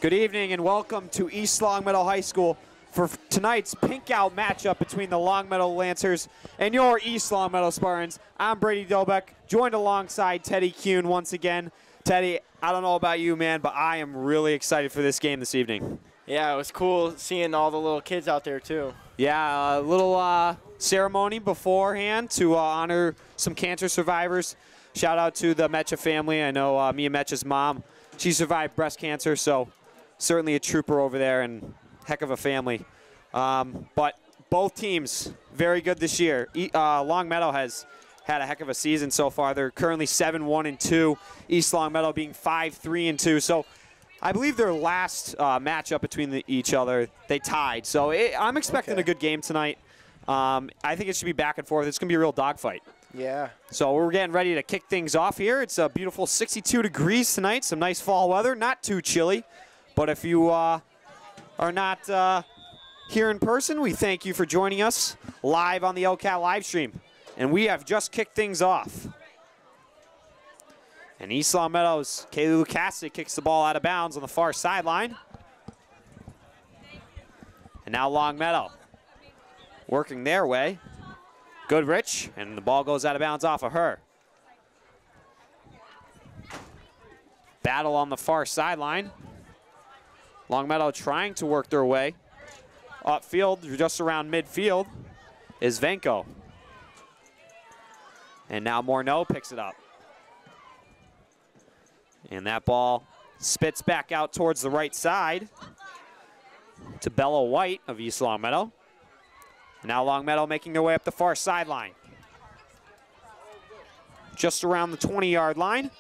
Good evening and welcome to East Longmeadow High School for tonight's pink out matchup between the Longmeadow Lancers and your East Longmeadow Spartans. I'm Brady Dobek, joined alongside Teddy Kuhn once again. Teddy, I don't know about you, man, but I am really excited for this game this evening. Yeah, it was cool seeing all the little kids out there too. Yeah, a little ceremony beforehand to honor some cancer survivors. Shout out to the Mecha family. I know me and Mecha's mom, she survived breast cancer, so certainly a trooper over there and heck of a family. But both teams very good this year. Longmeadow has had a heck of a season so far. They're currently 7-1-2. East Longmeadow being 5-3-2. So I believe their last matchup between each other, they tied. So I'm expecting a good game tonight. I think it should be back and forth. It's going to be a real dogfight. Yeah. So we're getting ready to kick things off here. It's a beautiful 62 degrees tonight. Some nice fall weather. Not too chilly. But if you are not here in person, we thank you for joining us live on the LCAT live stream. And we have just kicked things off. And East Longmeadow's Kaylee Lucasi kicks the ball out of bounds on the far sideline. And now Longmeadow working their way. Goodrich, and the ball goes out of bounds off of her. Battle on the far sideline. Longmeadow trying to work their way upfield, just around midfield, is Venko. And now Morneau picks it up. And that ball spits back out towards the right side to Bella White of East Longmeadow. Now Longmeadow making their way up the far sideline. Just around the 20-yard line.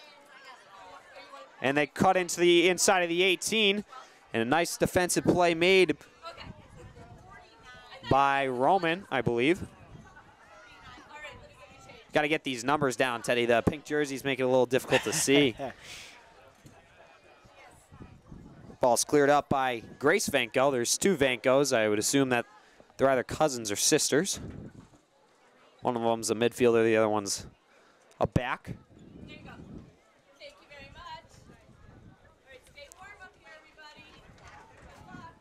And they cut into the inside of the 18. And a nice defensive play made by Roman, I believe. Got to get these numbers down, Teddy. The pink jerseys make it a little difficult to see. Ball's cleared up by Grace Venko. There's two Venkos. I would assume that they're either cousins or sisters. One of them's a midfielder, the other one's a back. There you go. Thank you very much. All right, stay warm up here, everybody. Good luck.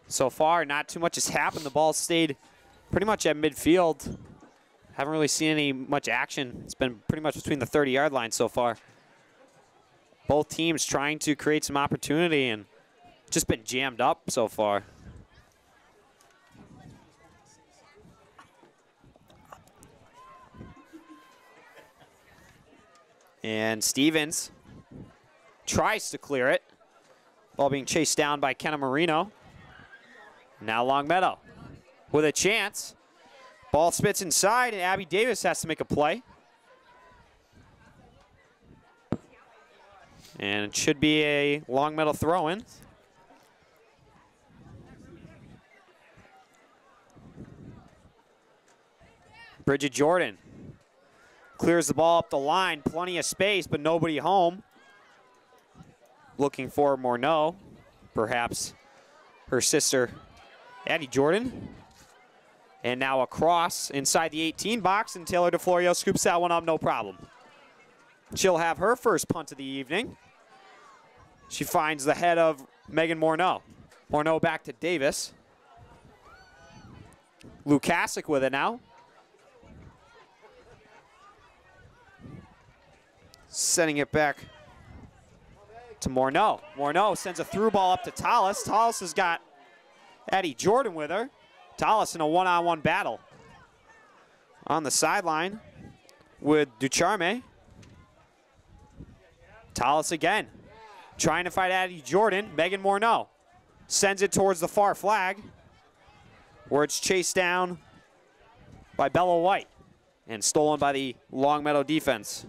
So far, not too much has happened. The ball stayed pretty much at midfield. Haven't really seen any much action. It's been pretty much between the 30-yard line so far. Both teams trying to create some opportunity and just been jammed up so far. And Stevens tries to clear it. Ball being chased down by Kenna Marino. Now Longmeadow with a chance. Ball spits inside, and Abby Davis has to make a play. And it should be a Longmeadow throw-in. Bridget Jordan clears the ball up the line, plenty of space, but nobody home. Looking for Morneau, perhaps her sister, Addie Jordan. And now across inside the 18 box, and Taylor DeFlorio scoops that one up, no problem. She'll have her first punt of the evening. She finds the head of Megan Morneau. Morneau back to Davis. Lukasic with it now. Sending it back to Morneau. Morneau sends a through ball up to Tallis. Tallis has got Addie Jordan with her. Tallis in a one-on-one battle on the sideline with Ducharme. Tallis again, trying to fight Addie Jordan. Megan Morneau sends it towards the far flag, where it's chased down by Bella White and stolen by the Longmeadow defense.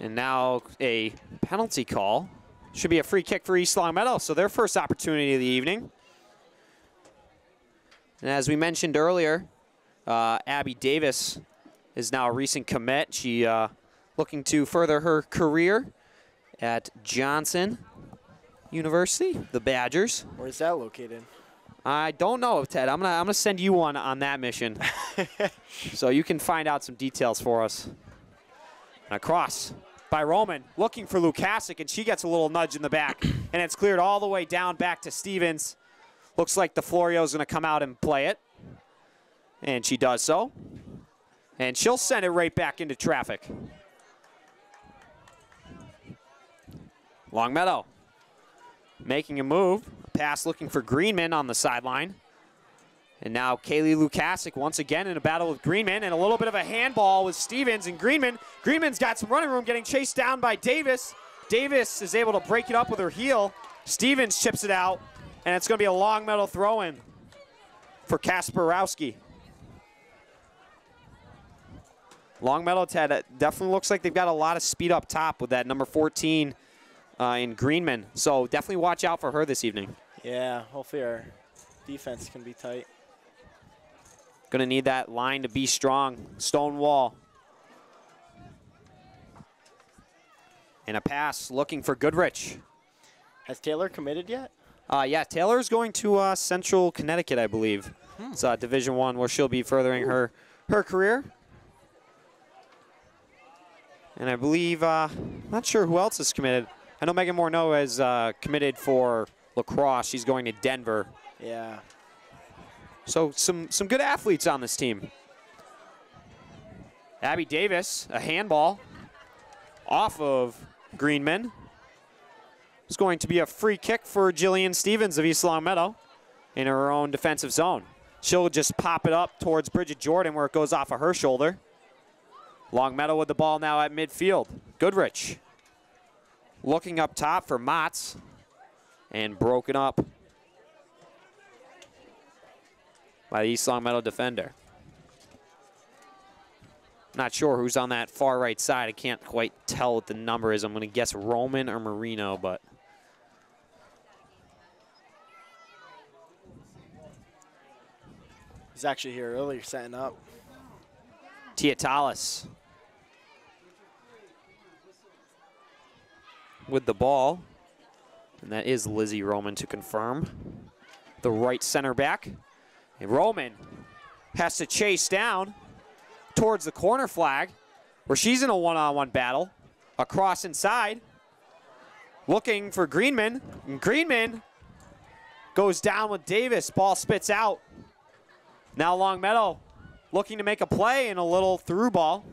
And now a penalty call. Should be a free kick for East Longmeadow, so their first opportunity of the evening. And as we mentioned earlier, Abby Davis is now a recent commit. She looking to further her career at Johnson University, the Badgers. Where's that located? I don't know, Ted. I'm gonna send you one on that mission, so you can find out some details for us. And across by Roman, looking for Lukasic, and she gets a little nudge in the back, and it's cleared all the way down back to Stevens. Looks like DeFlorio's gonna come out and play it, and she does so, and she'll send it right back into traffic. Longmeadow making a move. Pass looking for Greenman on the sideline. And now Kaylee Lukasic once again in a battle with Greenman, and a little bit of a handball with Stevens and Greenman. Greenman's got some running room, getting chased down by Davis. Davis is able to break it up with her heel. Stevens chips it out, and it's going to be a Longmeadow throw-in for Kasparowski. Longmeadow, Ted, definitely looks like they've got a lot of speed up top with that number 14 in Greenman. So definitely watch out for her this evening. Yeah, hopefully our defense can be tight. Going to need that line to be strong. Stone wall. And a pass looking for Goodrich. Has Taylor committed yet? Yeah, Taylor's going to Central Connecticut, I believe. It's Division I, where she'll be furthering her career. And I believe, not sure who else is committed. I know Megan Morneau is committed for lacrosse. She's going to Denver. Yeah. So some good athletes on this team. Abby Davis, a handball off of Greenman. It's going to be a free kick for Jillian Stevens of East Longmeadow in her own defensive zone. She'll just pop it up towards Bridget Jordan where it goes off of her shoulder. Longmeadow with the ball now at midfield. Goodrich looking up top for Motts, and broken up by the East Longmeadow defender. Not sure who's on that far right side. I can't quite tell what the number is. I'm going to guess Roman or Marino, but he's actually here earlier setting up. Tiatalis with the ball. And that is Lizzie Roman to confirm. The right center back. And Roman has to chase down towards the corner flag where she's in a one-on-one battle. Across inside. Looking for Greenman. And Greenman goes down with Davis. Ball spits out. Now Longmeadow looking to make a play, and a little through ball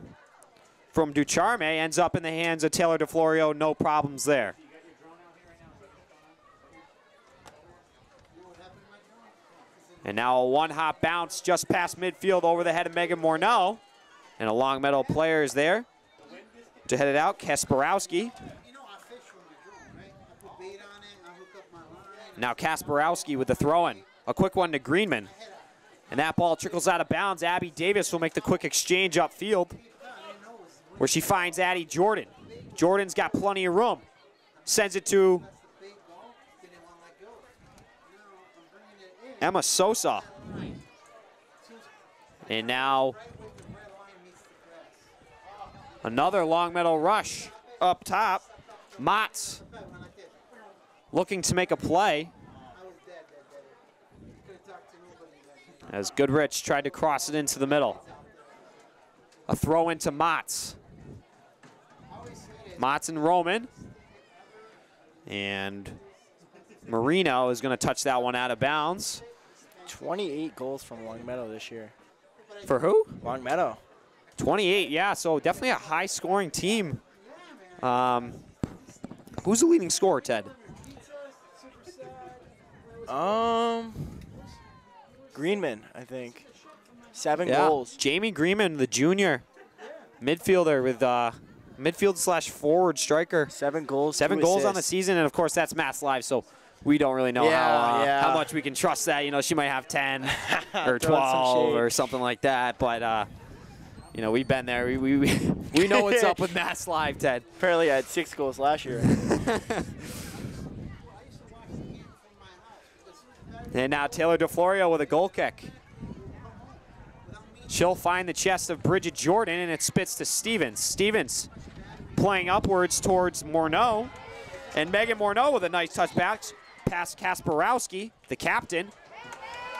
from Ducharme ends up in the hands of Taylor DeFlorio. No problems there. And now a one-hop bounce just past midfield over the head of Megan Morneau. And a Longmeadow player is there to head it out, Kasparowski. Now Kasparowski with the throw-in. A quick one to Greenman. And that ball trickles out of bounds. Abby Davis will make the quick exchange upfield where she finds Addie Jordan. Jordan's got plenty of room. Sends it to Emma Sosa. And now another Longmeadow rush up top. Motts looking to make a play as Goodrich tried to cross it into the middle. A throw into Motts. Motts and Roman. And Marino is going to touch that one out of bounds. 28 goals from Longmeadow this year. For who? Longmeadow. 28, yeah, so definitely a high-scoring team. Who's the leading scorer, Ted? Greenman, I think. 7 goals. Jamie Greenman, the junior midfielder with midfield/forward striker. 7 goals. 7 goals on the season, and of course that's Mass Live, so we don't really know how much we can trust that. You know, she might have 10 or 12 or something like that, but you know, we've been there. We know what's up with Mass Live, Ted. Apparently I had 6 goals last year. And now Taylor DeFlorio with a goal kick. She'll find the chest of Bridget Jordan, and it spits to Stevens. Stevens playing upwards towards Morneau. And Megan Morneau with a nice touch back past Kasparowski, the captain.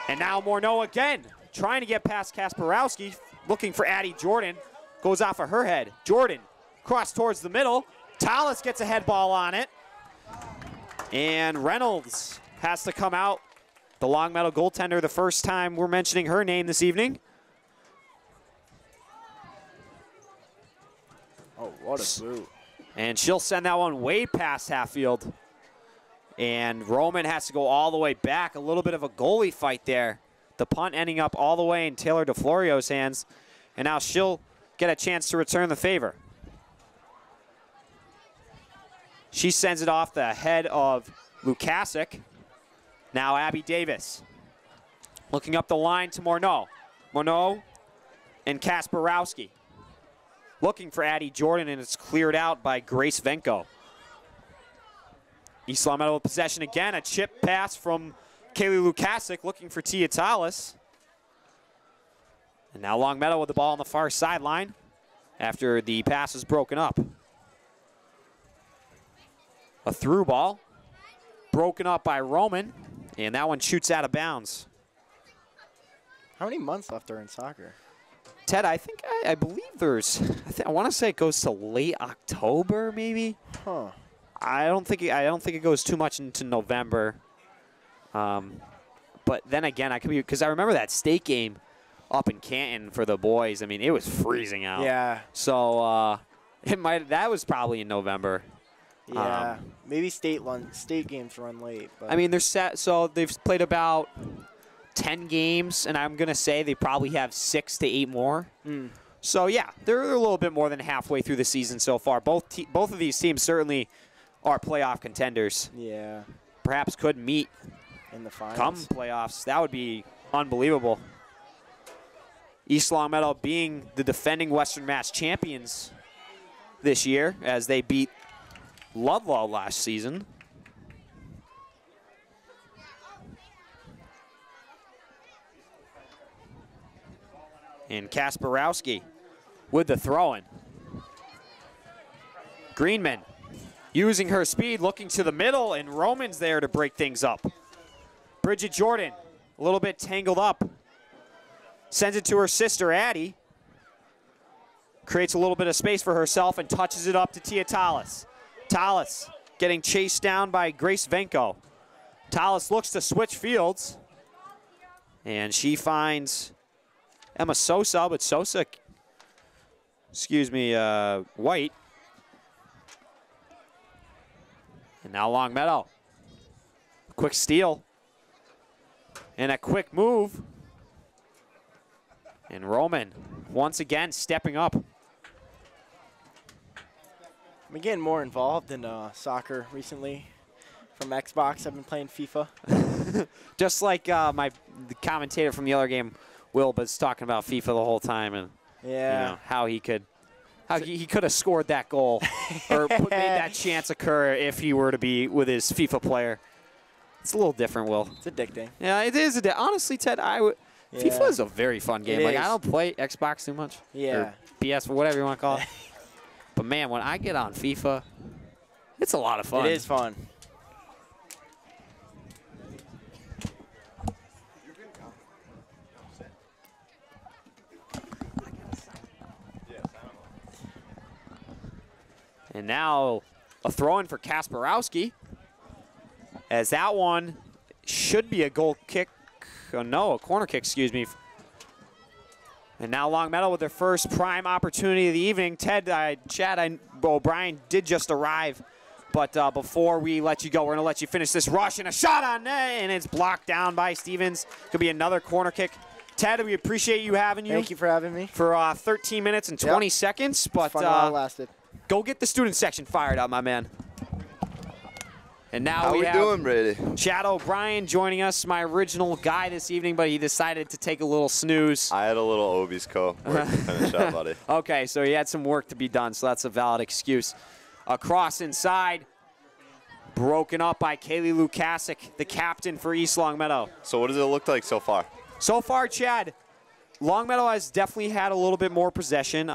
And now Morneau again, trying to get past Kasparowski, looking for Addie Jordan. Goes off of her head. Jordan, cross towards the middle. Tallis gets a head ball on it. And Reynolds has to come out. The Longmeadow goaltender, the first time we're mentioning her name this evening. Oh, what a boot. And she'll send that one way past half field. And Roman has to go all the way back. A little bit of a goalie fight there. The punt ending up all the way in Taylor DeFlorio's hands. And now she'll get a chance to return the favor. She sends it off the head of Lukasic. Now Abby Davis looking up the line to Morneau. Morneau and Kasparowski. Looking for Addie Jordan, and it's cleared out by Grace Venko. East Longmeadow with possession again. A chip pass from Kaylee Lukasic looking for Tia Tallis. And now Longmeadow with the ball on the far sideline after the pass is broken up. A through ball broken up by Roman, and that one shoots out of bounds. How many months left are in soccer? Ted, I believe there's, I want to say it goes to late October, maybe. Huh. I don't think it goes too much into November. But then again, I could be, because I remember that state game up in Canton for the boys. I mean, it was freezing out. Yeah. So that was probably in November. Yeah. Maybe state games run late. But I mean, they're set, so they've played about 10 games, and I'm going to say they probably have 6 to 8 more. So, yeah, they're a little bit more than halfway through the season so far. Both of these teams certainly are playoff contenders. Yeah. Perhaps could meet in the finals. Come playoffs. That would be unbelievable. East Longmeadow being the defending Western Mass champions this year as they beat Ludlow last season. And Kasparowski with the throw-in. Greenman using her speed, looking to the middle, and Roman's there to break things up. Bridget Jordan, a little bit tangled up. Sends it to her sister, Addie. Creates a little bit of space for herself and touches it up to Tia Tallis. Tallis getting chased down by Grace Venko. Tallis looks to switch fields. And she finds Emma Sosa, but Sosa, White. And now Longmeadow. Quick steal. And a quick move. And Roman, once again, stepping up. I'm getting more involved in soccer recently. From Xbox, I've been playing FIFA. Just like the commentator from the other game, Will, was talking about FIFA the whole time, and how he could have scored that goal or made that chance occur if he were to be with his FIFA player. It's a little different, Will. It's addicting. Yeah, it is. Honestly, Ted, FIFA is a very fun game. I don't play Xbox too much. Yeah. Or PS, or whatever you want to call it. But man, when I get on FIFA, it's a lot of fun. It is fun. And now a throw-in for Kasparowski, as that one should be a goal kick. Oh, no, a corner kick, excuse me. And now Longmeadow with their first prime opportunity of the evening. Chad O'Brien did just arrive. But before we let you go, we're going to let you finish this rush. And a shot on net, and it's blocked down by Stevens. Could be another corner kick. Ted, we appreciate you having you. Thank you for having me. For 13 minutes and 20 seconds. But fun while it lasted. Go get the student section fired up, my man. And now we have doing, Brady? Chad O'Brien joining us, my original guy this evening, but he decided to take a little snooze. I had a little Obi's work to finish up, buddy. Okay, so he had some work to be done, so that's a valid excuse. Across inside, broken up by Kaylee Lukasic, the captain for East Longmeadow. So what does it look like so far? So far, Chad, Longmeadow has definitely had a little bit more possession.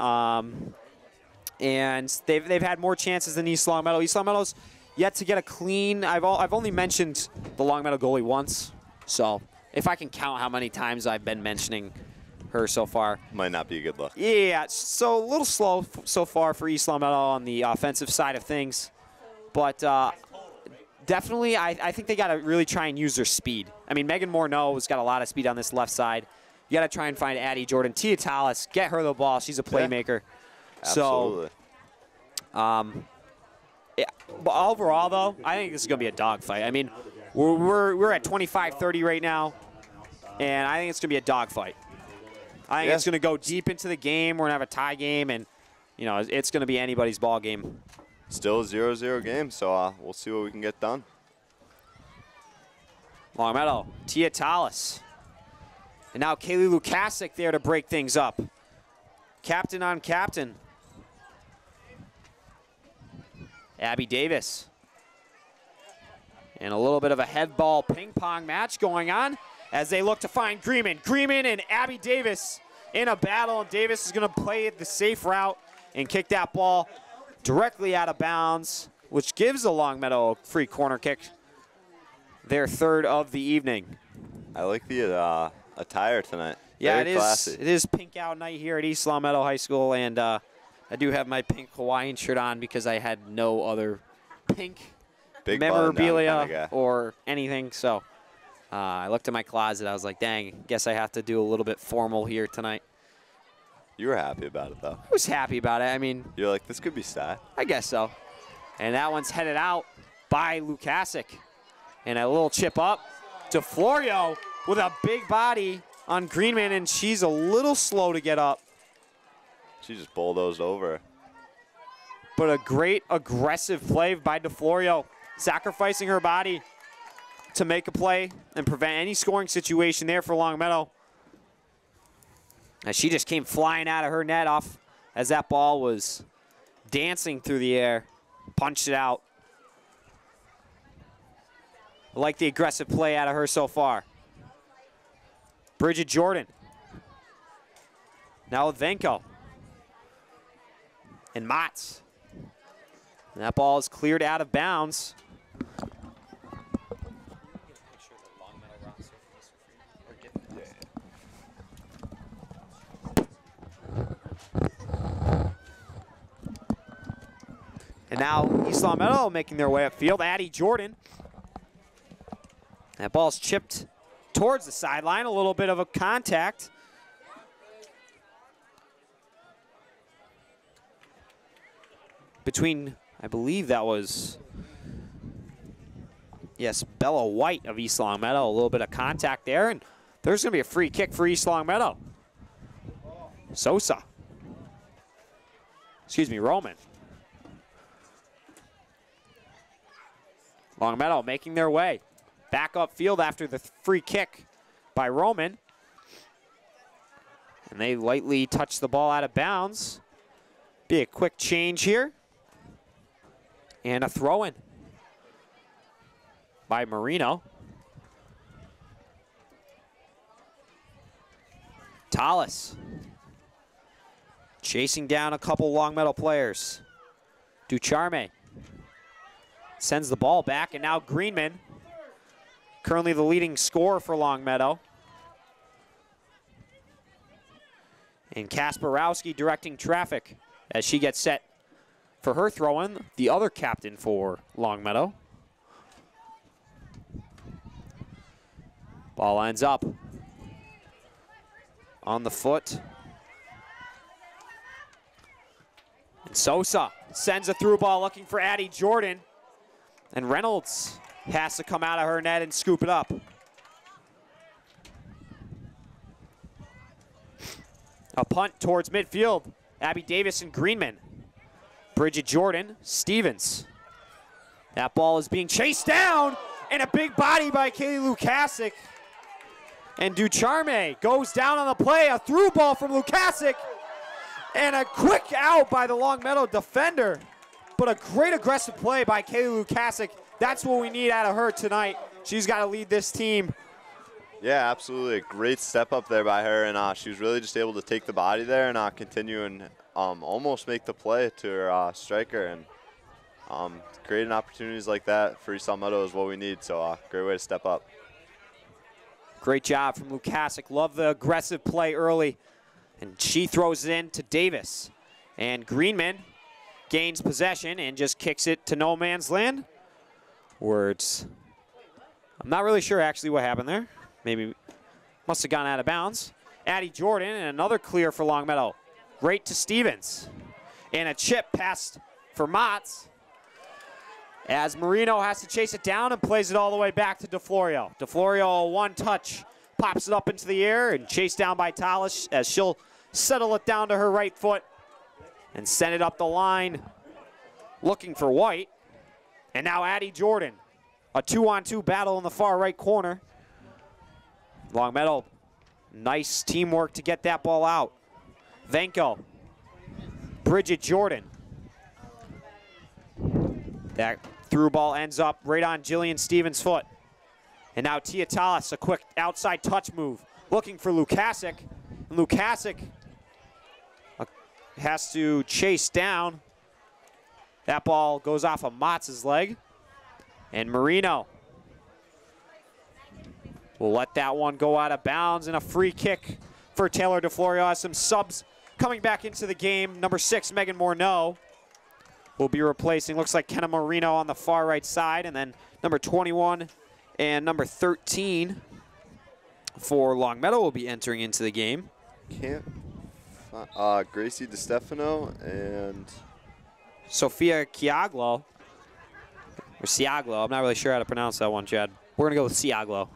And they've had more chances than East Longmeadow. East Longmeadow's yet to get a clean. I've only mentioned the Longmeadow goalie once, so if I can count how many times I've been mentioning her so far. Might not be a good look. Yeah, so a little slow so far for East Longmeadow on the offensive side of things. But definitely, I think they got to really try and use their speed. I mean, Megan Morneau's got a lot of speed on this left side. You got to try and find Addie Jordan. Tia Tallis, get her the ball. She's a playmaker. Yeah, absolutely. So, yeah, but overall, though, I think this is going to be a dogfight. I mean, we're at 25-30 right now, and I think it's going to be a dogfight. I think it's going to go deep into the game. We're going to have a tie game, and, you know, it's going to be anybody's ball game. Still a 0-0 game, so we'll see what we can get done. Longmeadow, Tia Tallis. And now Kaylee Lukasic there to break things up. Captain on captain. Abby Davis. And a little bit of a head ball ping pong match going on as they look to find Greenman. Greenman and Abby Davis in a battle, and Davis is going to play the safe route and kick that ball directly out of bounds, which gives the Longmeadow a free corner kick, their third of the evening. I like the attire tonight. Yeah, Very classy. It is pink out night here at East Longmeadow High School, and I do have my pink Hawaiian shirt on because I had no other pink Big memorabilia button-down kinda guy. or anything. So I looked in my closet. I was like, dang, guess I have to do a little bit formal here tonight. You were happy about it, though. I was happy about it. I mean, You're like, this could be stat. I guess so. And that one's headed out by Lukasic. And a little chip up to Florio with a big body on Greenman, and she's a little slow to get up. She just bulldozed over. But a great aggressive play by DeFlorio, sacrificing her body to make a play and prevent any scoring situation there for Longmeadow. As she just came flying out of her net off as that ball was dancing through the air, punched it out. I like the aggressive play out of her so far. Bridget Jordan. Now with Venko. And Motts. And that ball is cleared out of bounds. And now East Longmeadow making their way upfield. Addie Jordan. That ball's chipped towards the sideline. A little bit of a contact. Between, I believe that was, yes, Bella White of East Longmeadow. A little bit of contact there, and there's going to be a free kick for East Longmeadow. Sosa. Excuse me, Roman. Longmeadow making their way back upfield after the free kick by Roman. And they lightly touch the ball out of bounds. Be a quick change here. And a throw-in by Marino. Tallis chasing down a couple Longmeadow players. Ducharme sends the ball back, and now Greenman, currently the leading scorer for Longmeadow. And Kasparowski directing traffic as she gets set for her throw-in, the other captain for Longmeadow. Ball ends up on the foot. And Sosa sends a through ball looking for Addie Jordan. And Reynolds has to come out of her net and scoop it up. A punt towards midfield. Abby Davis and Greenman. Bridget Jordan, Stevens. That ball is being chased down, and a big body by Kaylee Lukasic. And Ducharme goes down on the play. A through ball from Lukasic. And a quick out by the Longmeadow defender. But a great aggressive play by Kaylee Lukasic. That's what we need out of her tonight. She's got to lead this team. Yeah, absolutely. A great step up there by her, and she was really just able to take the body there and continue and almost make the play to her striker, and creating opportunities like that for East Longmeadow is what we need. So great way to step up. Great job from Lukasic. Love the aggressive play early. And she throws it in to Davis. And Greenman gains possession and just kicks it to no man's land. Words. I'm not really sure actually what happened there. Maybe must have gone out of bounds. Addie Jordan and another clear for Longmeadow. Right to Stevens. And a chip passed for Motts. As Marino has to chase it down and plays it all the way back to DeFlorio. DeFlorio, one touch, pops it up into the air and chased down by Talish as she'll settle it down to her right foot and send it up the line looking for White. And now Addie Jordan, a 2-on-2 battle in the far right corner. Longmeadow, nice teamwork to get that ball out. Venko, Bridget Jordan. That through ball ends up right on Jillian Stevens' foot. And now Tia Talas, a quick outside touch move, looking for Lukasic. And Lukasic has to chase down. That ball goes off of Motts' leg. And Marino will let that one go out of bounds, and a free kick for Taylor DeFlorio. Has some subs coming back into the game. Number 6, Megan Morneau, will be replacing, looks like Kenna Marino on the far right side, and then number 21 and number 13 for Longmeadow will be entering into the game. Gracie DeStefano and Sophia Ciaglo, or Ciaglo. I'm not really sure how to pronounce that one, Chad. We're gonna go with Ciaglo.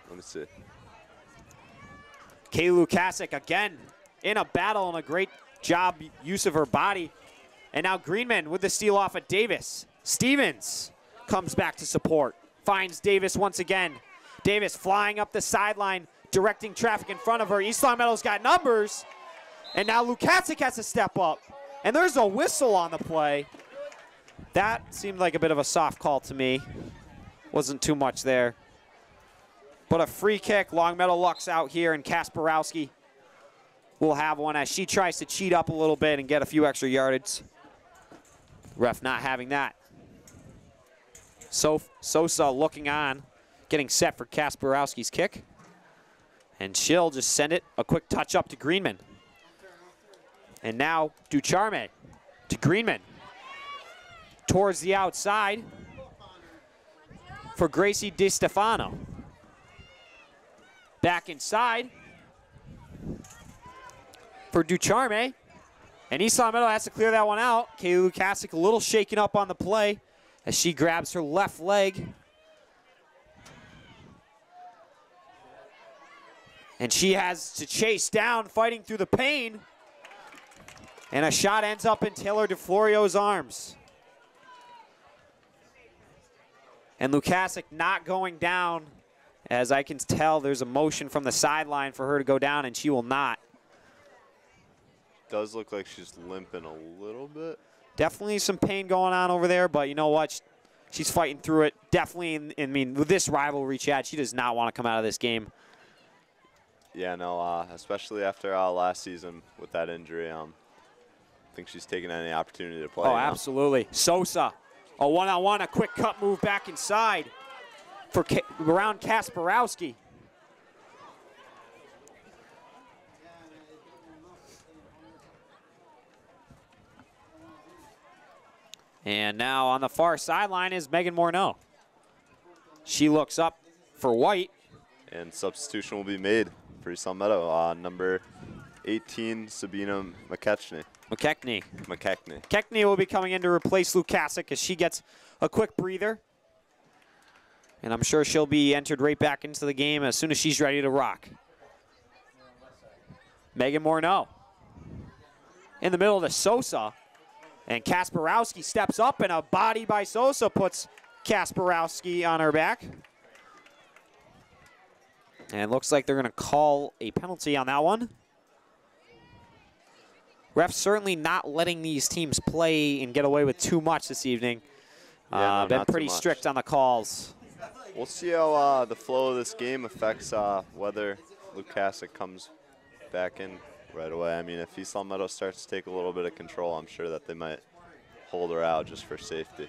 let me see. Kaylee Lukasic again in a battle and a great job use of her body. And now Greenman with the steal off of Davis. Stevens comes back to support. Finds Davis once again. Davis flying up the sideline, directing traffic in front of her. East Longmeadow's got numbers. And now Lukasic has to step up. And there's a whistle on the play. That seemed like a bit of a soft call to me. Wasn't too much there. But a free kick. Longmeadow lucks out here, and Kasparowski will have one as she tries to cheat up a little bit and get a few extra yardage. Ref not having that. Sosa looking on, getting set for Kasparowski's kick. And she'll just send it a quick touch up to Greenman. And now Ducharme to Greenman. Towards the outside for Gracie DeStefano. Back inside for Ducharme. And East Longmeadow has to clear that one out. Kaylee Lukasic a little shaken up on the play as she grabs her left leg. And she has to chase down, fighting through the pain. And a shot ends up in Taylor DeFlorio's arms. And Lukasic not going down. As I can tell, there's a motion from the sideline for her to go down, and she will not. Does look like she's limping a little bit. Definitely some pain going on over there, but you know what? She's fighting through it. Definitely, I mean, with this rivalry, Chad, she does not want to come out of this game. Yeah, no, especially after last season with that injury. I think she's taking any opportunity to play. Oh, absolutely. Sosa, a one-on-one, a quick cut move back inside for around Kasparowski. And now on the far sideline is Megan Morneau. She looks up for White. And substitution will be made for East Longmeadow. Number 18, Sabina McKechnie. McKechnie will be coming in to replace Lukasic as she gets a quick breather. And I'm sure she'll be entered right back into the game as soon as she's ready to rock. Megan Morneau in the middle to Sosa. And Kasparowski steps up, and a body by Sosa puts Kasparowski on her back. And looks like they're going to call a penalty on that one. Refs certainly not letting these teams play and get away with too much this evening. Yeah, been pretty strict on the calls. We'll see how the flow of this game affects whether Lukasic comes back in right away. I mean, if East Longmeadow starts to take a little bit of control, I'm sure that they might hold her out just for safety.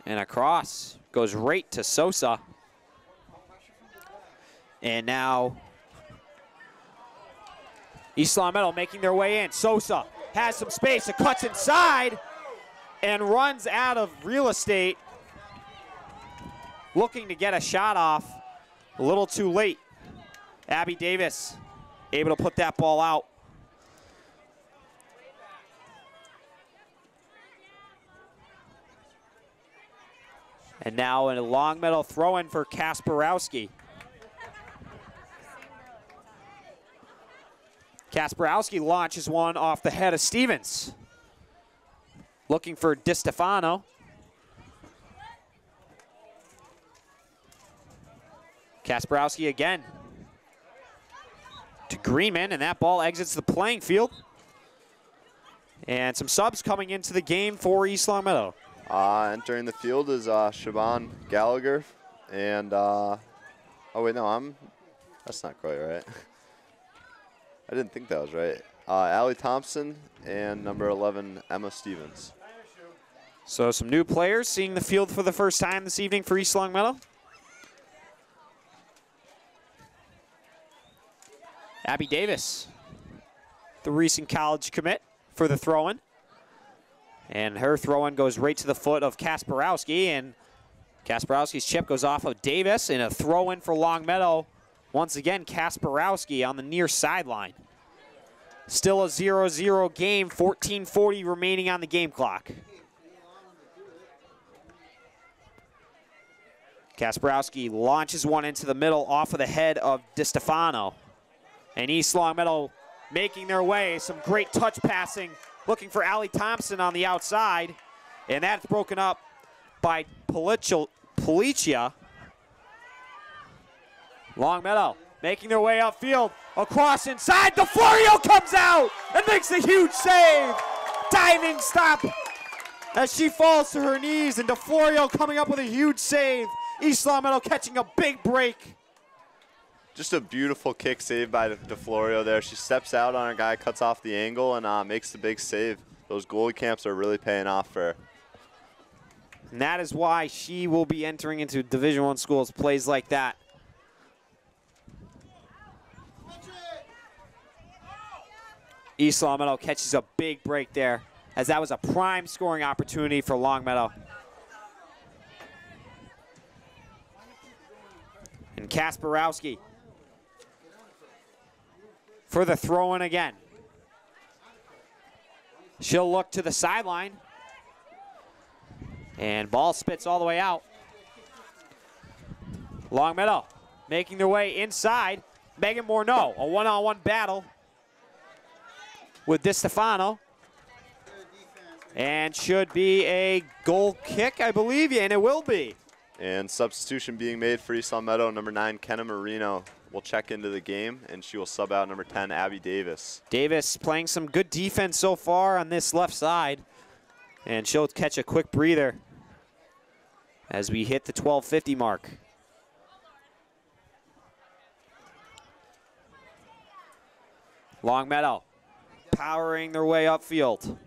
And across goes right to Sosa. And now East Longmeadow making their way in. Sosa has some space, it cuts inside and runs out of real estate. Looking to get a shot off, a little too late. Abby Davis able to put that ball out. And now a Longmeadow throw-in for Kasparowski. Kasparowski launches one off the head of Stevens. Looking for DiStefano. Kasparowski again to Greenman, and that ball exits the playing field. And some subs coming into the game for East Longmeadow. Entering the field is Siobhan Gallagher, and oh wait, no, that's not quite right. I didn't think that was right. Allie Thompson and number 11, Emma Stevens. So some new players seeing the field for the first time this evening for East Longmeadow. Abby Davis, the recent college commit for the throw-in. And her throw-in goes right to the foot of Kasparowski, and Kasparowski's chip goes off of Davis, and a throw-in for Longmeadow. Once again, Kasparowski on the near sideline. Still a 0-0 game, 14:40 remaining on the game clock. Kasparowski launches one into the middle off of the head of DiStefano. And East Longmeadow making their way, some great touch passing, looking for Allie Thompson on the outside. And that's broken up by Policia. Longmeadow making their way upfield, across inside, DeFlorio comes out and makes a huge save. Diving stop as she falls to her knees, and DeFlorio coming up with a huge save. East Longmeadow catching a big break. Just a beautiful kick save by DeFlorio there. She steps out on her guy, cuts off the angle, and makes the big save. Those goalie camps are really paying off for her. And that is why she will be entering into Division I schools, plays like that. East Longmeadow catches a big break there, as that was a prime scoring opportunity for Longmeadow. And Kasparowski for the throw-in again. She'll look to the sideline. And ball spits all the way out. Longmeadow making their way inside. Megan Morneau, a one-on-one battle with DiStefano. And should be a goal kick, I believe, and it will be. And substitution being made for East Longmeadow, number 9, Kenna Marino will check into the game, and she will sub out number 10, Abby Davis. Davis playing some good defense so far on this left side, and she'll catch a quick breather as we hit the 12:50 mark. Longmeadow powering their way upfield.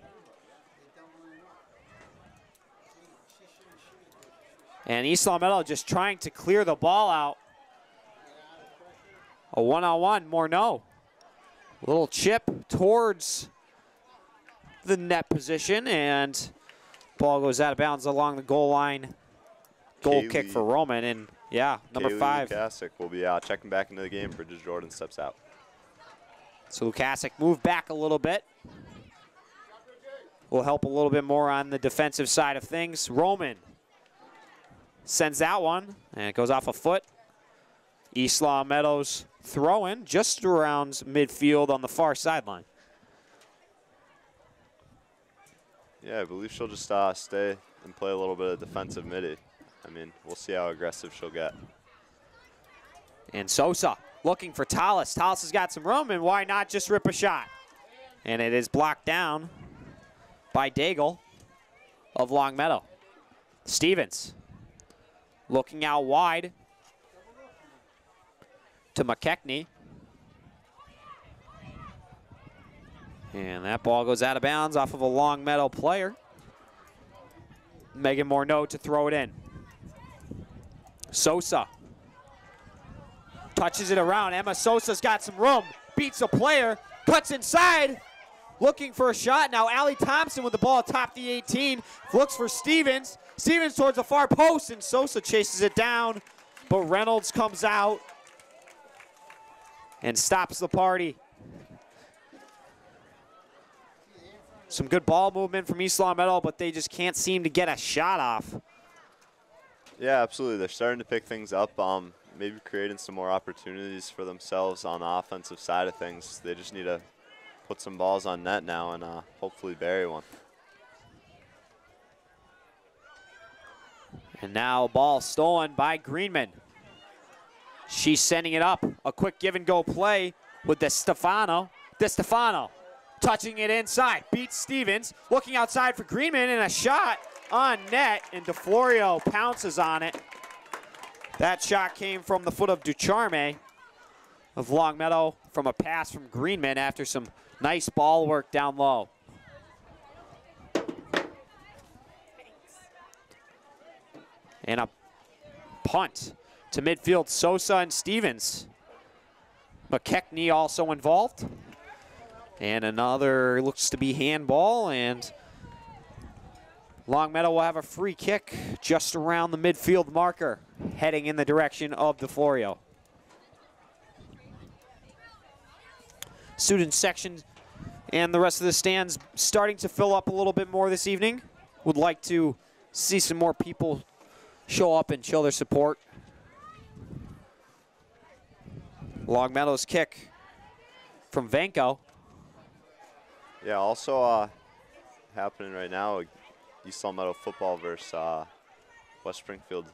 And East Longmeadow just trying to clear the ball out. A one-on-one, Morneau. A little chip towards the net position, and ball goes out of bounds along the goal line. Goal kick for Roman, and yeah, number 5. Lukasic will be checking back into the game. Bridget Jordan steps out. So Lukasic moved back a little bit. Will help a little bit more on the defensive side of things. Roman sends that one, and it goes off a foot. East Longmeadow's throw-in just around midfield on the far sideline. Yeah, I believe she'll just stay and play a little bit of defensive midi. I mean, we'll see how aggressive she'll get. And Sosa looking for Tallis. Tallis has got some room, and why not just rip a shot? And it is blocked down by Daigle of Longmeadow. Stevens looking out wide to McKechnie. And that ball goes out of bounds off of a Longmeadow player. Megan Morneau to throw it in. Sosa touches it around. Emma Sosa's got some room, beats a player, cuts inside, looking for a shot. Now Allie Thompson with the ball atop the 18, looks for Stevens. Stevens towards the far post, and Sosa chases it down, but Reynolds comes out and stops the party. Some good ball movement from East Longmeadow, but they just can't seem to get a shot off. Yeah, absolutely. They're starting to pick things up, maybe creating some more opportunities for themselves on the offensive side of things. They just need to put some balls on net now and hopefully bury one. And now ball stolen by Greenman. She's sending it up. A quick give and go play with DeStefano. DeStefano touching it inside, beats Stevens, looking outside for Greenman, and a shot on net, and DeFlorio pounces on it. That shot came from the foot of Ducharme of Longmeadow from a pass from Greenman after some nice ball work down low. And a punt to midfield, Sosa and Stevens. McKechnie also involved. And another looks to be handball, and Longmeadow will have a free kick just around the midfield marker, heading in the direction of DeFlorio. Student section and the rest of the stands starting to fill up a little bit more this evening. Would like to see some more people show up and show their support. Longmeadow's kick from Vanko. Yeah, also happening right now, East Longmeadow football versus West Springfield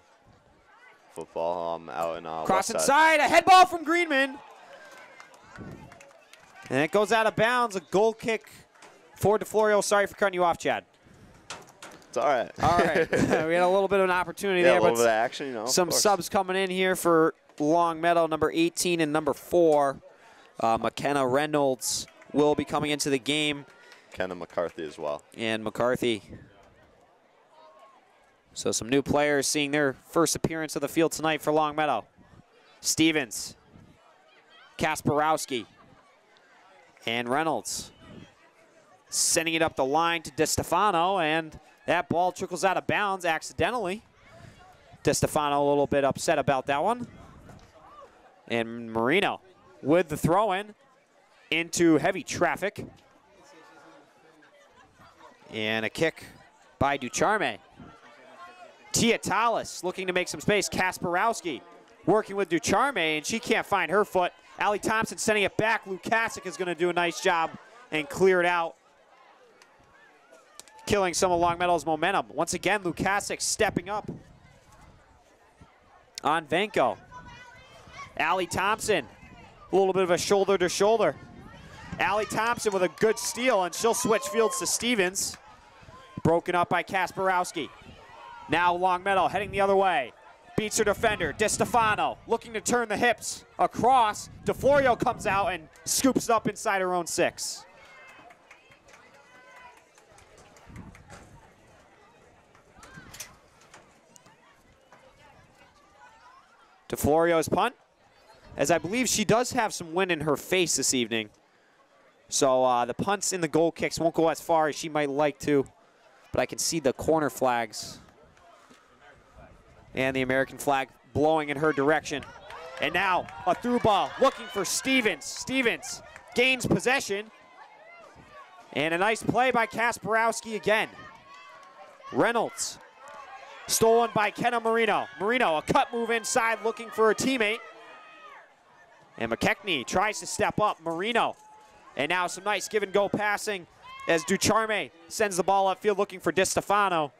football out in Cross Westside. inside, a head ball from Greenman. And it goes out of bounds, a goal kick for DeFlorio. Sorry for cutting you off, Chad. It's all right. All right, we had a little bit of an opportunity there, a little but bit of action, you know. some subs coming in here for Longmeadow, number 18 and number 4. McKenna Reynolds will be coming into the game. Kenna McCarthy as well. And McCarthy. So some new players seeing their first appearance of the field tonight for Longmeadow. Stevens, Kasparowski, and Reynolds. Sending it up the line to DeStefano, and that ball trickles out of bounds accidentally. DeStefano a little bit upset about that one. And Marino with the throw-in into heavy traffic. And a kick by Ducharme. Tiatalis looking to make some space. Kasparowski working with Ducharme, and she can't find her foot. Allie Thompson sending it back. Lukasic is going to do a nice job and clear it out, killing some of Longmeadow's momentum. Once again, Lukasic stepping up on Vanko. Allie Thompson, a little bit of a shoulder to shoulder. Allie Thompson with a good steal, and she'll switch fields to Stevens. Broken up by Kasparowski. Now Longmeadow heading the other way. Beats her defender, DeStefano, looking to turn the hips across. DeFlorio comes out and scoops it up inside her own 6. DeFlorio's punt, as I believe she does have some wind in her face this evening. So the punts and the goal kicks won't go as far as she might like to, but I can see the corner flags and the American flag blowing in her direction. And now a through ball looking for Stevens. Stevens gains possession. And a nice play by Kasparowski again. Reynolds stolen by Kenna Marino. Marino, a cut move inside looking for a teammate. And McKechnie tries to step up. Marino. And now some nice give and go passing as Ducharme sends the ball upfield looking for DeStefano.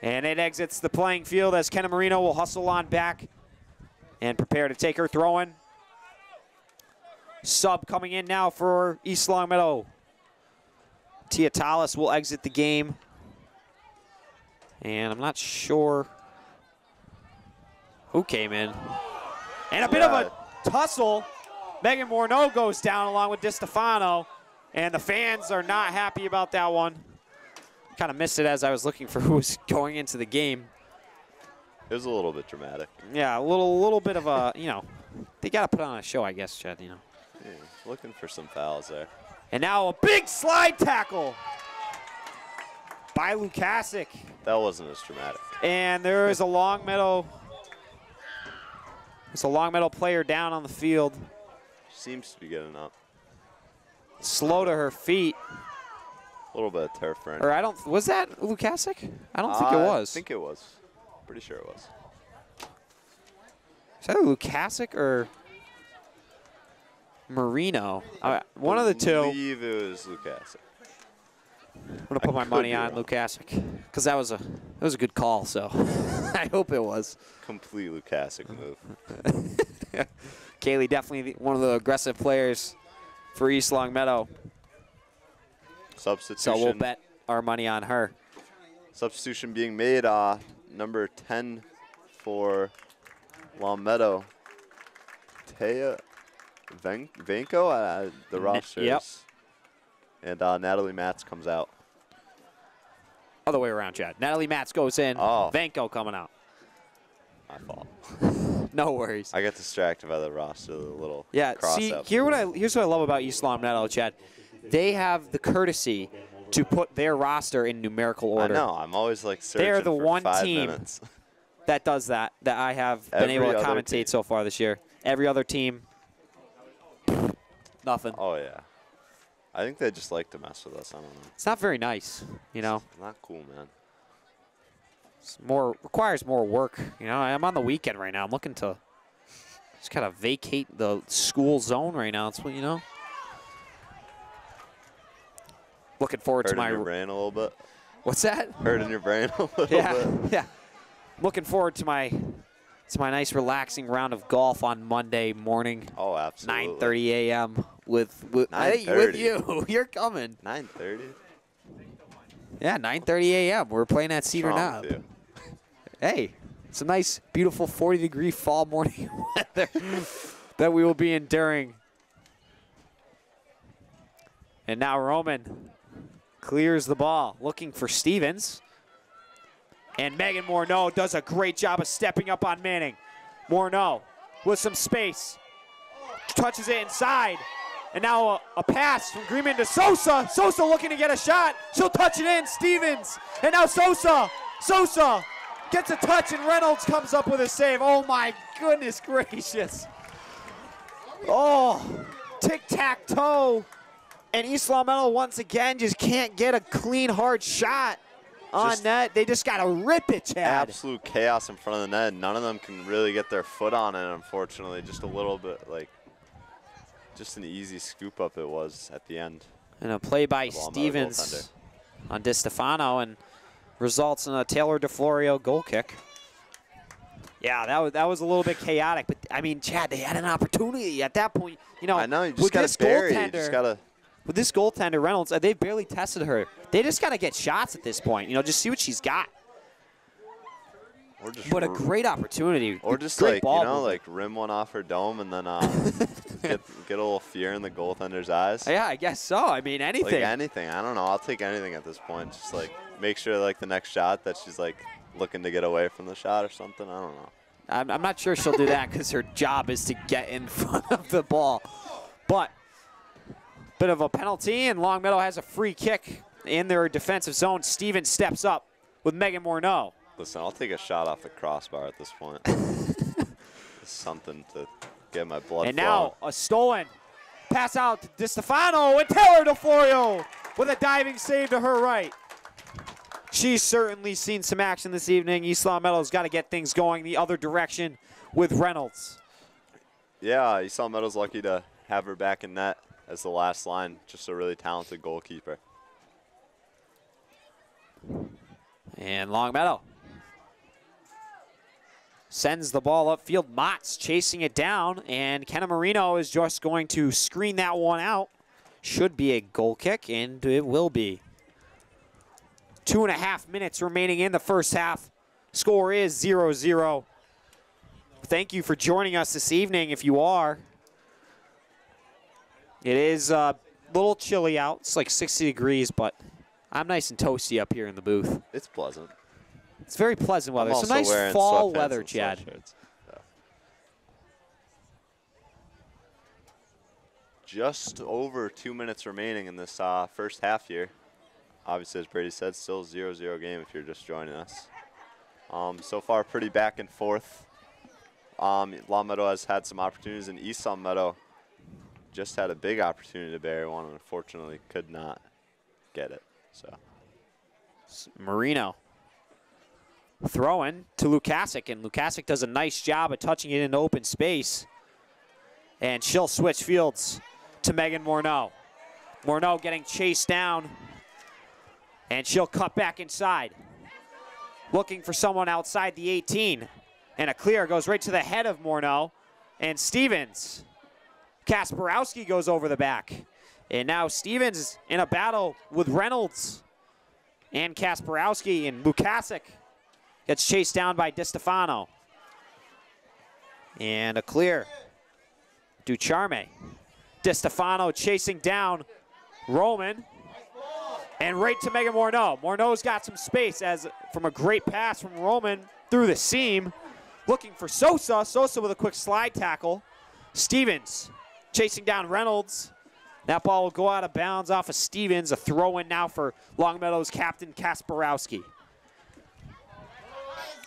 And it exits the playing field as Kenna Marino will hustle on back and prepare to take her throw-in. Sub coming in now for East Longmeadow. Tiatalis will exit the game. And I'm not sure who came in. And a bit of a tussle. Megan Morneau goes down along with DeStefano. And the fans are not happy about that one. Kind of missed it as I was looking for who was going into the game. It was a little bit dramatic. Yeah, a little bit of a, you know, they got to put on a show, I guess, Chad, you know. Yeah, looking for some fouls there. And now a big slide tackle by Lukasic. That wasn't as dramatic. And there is a Longmeadow. There's a Longmeadow player down on the field. Seems to be getting up. Slow to her feet. A little bit of turf burn. Or I don't, was that Lukasic? I don't think it was. I think it was. Pretty sure it was. Is that Lukasic or Marino? One of the two. I believe it was Lukasic. I'm gonna put my money on Lukasic because that was a good call. So I hope it was. Complete Lukasic move. Kaylee definitely one of the aggressive players for East Longmeadow. Substitution. So we'll bet our money on her. Substitution being made. Number 10 for Longmeadow. Taya Vanko, the rosters. Yep. And Natalie Matz comes out. Other way around, Chad. Natalie Matz goes in. Oh. Vanko coming out. My fault. No worries. I got distracted by the roster, the little Yeah, cross see, out. here's what I love about East Longmeadow, Chad. They have the courtesy to put their roster in numerical order. I know. I'm always like searching They're the for one 5 team minutes. that does that I have been Every able to other commentate team. so far this year. Every other team, nothing. Oh, yeah. I think they just like to mess with us. I don't know. It's not very nice, you know. It's not cool, man. It's requires more work. You know, I'm on the weekend right now. I'm looking to just kind of vacate the school zone right now. It's what, you know. Looking forward Hurt to my in your brain a little bit. What's that? Hurt in your brain a little Yeah, bit. yeah. Looking forward to my nice relaxing round of golf on Monday morning. Oh, absolutely. 9:30 a.m. with with 9:30. you. You're coming. 9:30. Yeah, 9:30 a.m. We're playing at Cedar What's wrong Knob. with you? Hey, it's a nice, beautiful 40-degree fall morning weather that we will be enduring. And now Roman clears the ball, looking for Stevens. And Megan Morneau does a great job of stepping up on Manning. Morneau with some space. Touches it inside. And now a pass from Greenman to Sosa. Sosa looking to get a shot. She'll touch it in. Stevens. And now Sosa. Sosa gets a touch, and Reynolds comes up with a save. Oh, my goodness gracious. Oh, tic-tac-toe. And East Longmeadow once again just can't get a clean, hard shot on net. They just got to rip it, Chad. Absolute chaos in front of the net. None of them can really get their foot on it, unfortunately. Just a little bit, like, just an easy scoop up it was at the end. And a play by Longmeadow Stevens on DiStefano, and results in a Taylor DeFlorio goal kick. Yeah, that was a little bit chaotic, but I mean, Chad, they had an opportunity at that point. You know, I know, you just got to bury. You just got to. With this goaltender, Reynolds, they barely tested her. They just got to get shots at this point. You know, just see what she's got. Or just But a great opportunity. Or just great like, ball you know, movement. like rim one off her dome and then get a little fear in the goaltender's eyes. Yeah, I guess so. I mean, anything. Like anything. I don't know. I'll take anything at this point. Just like make sure like the next shot that she's like looking to get away from the shot or something. I don't know. I'm not sure she'll do that because her job is to get in front of the ball. But bit of a penalty, and Longmeadow has a free kick in their defensive zone. Stevens steps up with Megan Morneau. Listen, I'll take a shot off the crossbar at this point. It's something to get my blood And flowing. now a stolen pass out to DiStefano, and Taylor DeFlorio with a diving save to her right. She's certainly seen some action this evening. East Longmeadow's got to get things going the other direction with Reynolds. Yeah, East Longmeadow's lucky to have her back in net as the last line. Just a really talented goalkeeper. And Longmeadow sends the ball upfield. Mott's chasing it down, and Kenna Marino is just going to screen that one out. Should be a goal kick, and it will be. 2.5 minutes remaining in the first half. Score is 0-0. Thank you for joining us this evening if you are. It is little chilly out. It's like 60 degrees, but I'm nice and toasty up here in the booth. It's pleasant. It's very pleasant weather. I'm Some also nice wearing fall sweatpants weather, and Chad. sweatshirts. Yeah. Just over 2 minutes remaining in this first half here. Obviously, as Brady said, still 0-0 game if you're just joining us. So far, pretty back and forth. Longmeadow has had some opportunities, and East Longmeadow just had a big opportunity to bury one and unfortunately could not get it. So Marino throwing to Lukasic, and Lukasic does a nice job of touching it into open space. And she'll switch fields to Megan Morneau. Morneau getting chased down, and she'll cut back inside. Looking for someone outside the 18. And a clear goes right to the head of Morneau. And Stevens. Kasparowski goes over the back. And now Stevens in a battle with Reynolds and Kasparowski, and Lukasic gets chased down by DiStefano. And a clear. Ducharme. DiStefano chasing down Roman. And right to Megan Morneau. Morneau's got some space as from a great pass from Roman through the seam. Looking for Sosa. Sosa with a quick slide tackle. Stevens chasing down Reynolds. That ball will go out of bounds off of Stevens. A throw-in now for Longmeadow's captain, Kasparowski.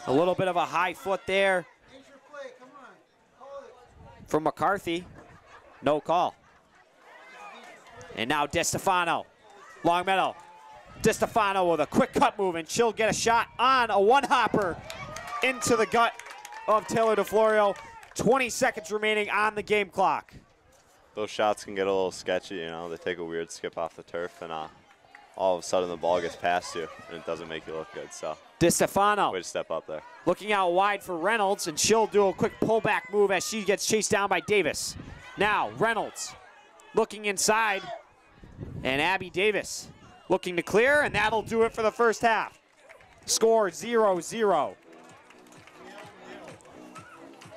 A little bit of a high foot there from McCarthy. No call. And now DiStefano. Longmeadow. DiStefano with a quick cut move, and she'll get a shot on a one-hopper into the gut of Taylor DeFlorio. 20 seconds remaining on the game clock. those shots can get a little sketchy, you know. They take a weird skip off the turf, and all of a sudden the ball gets past you, and it doesn't make you look good. So DiStefano way to step up there. looking out wide for Reynolds, and she'll do a quick pullback move as she gets chased down by Davis. Now Reynolds looking inside, and Abby Davis looking to clear, and that'll do it for the first half. Score 0-0.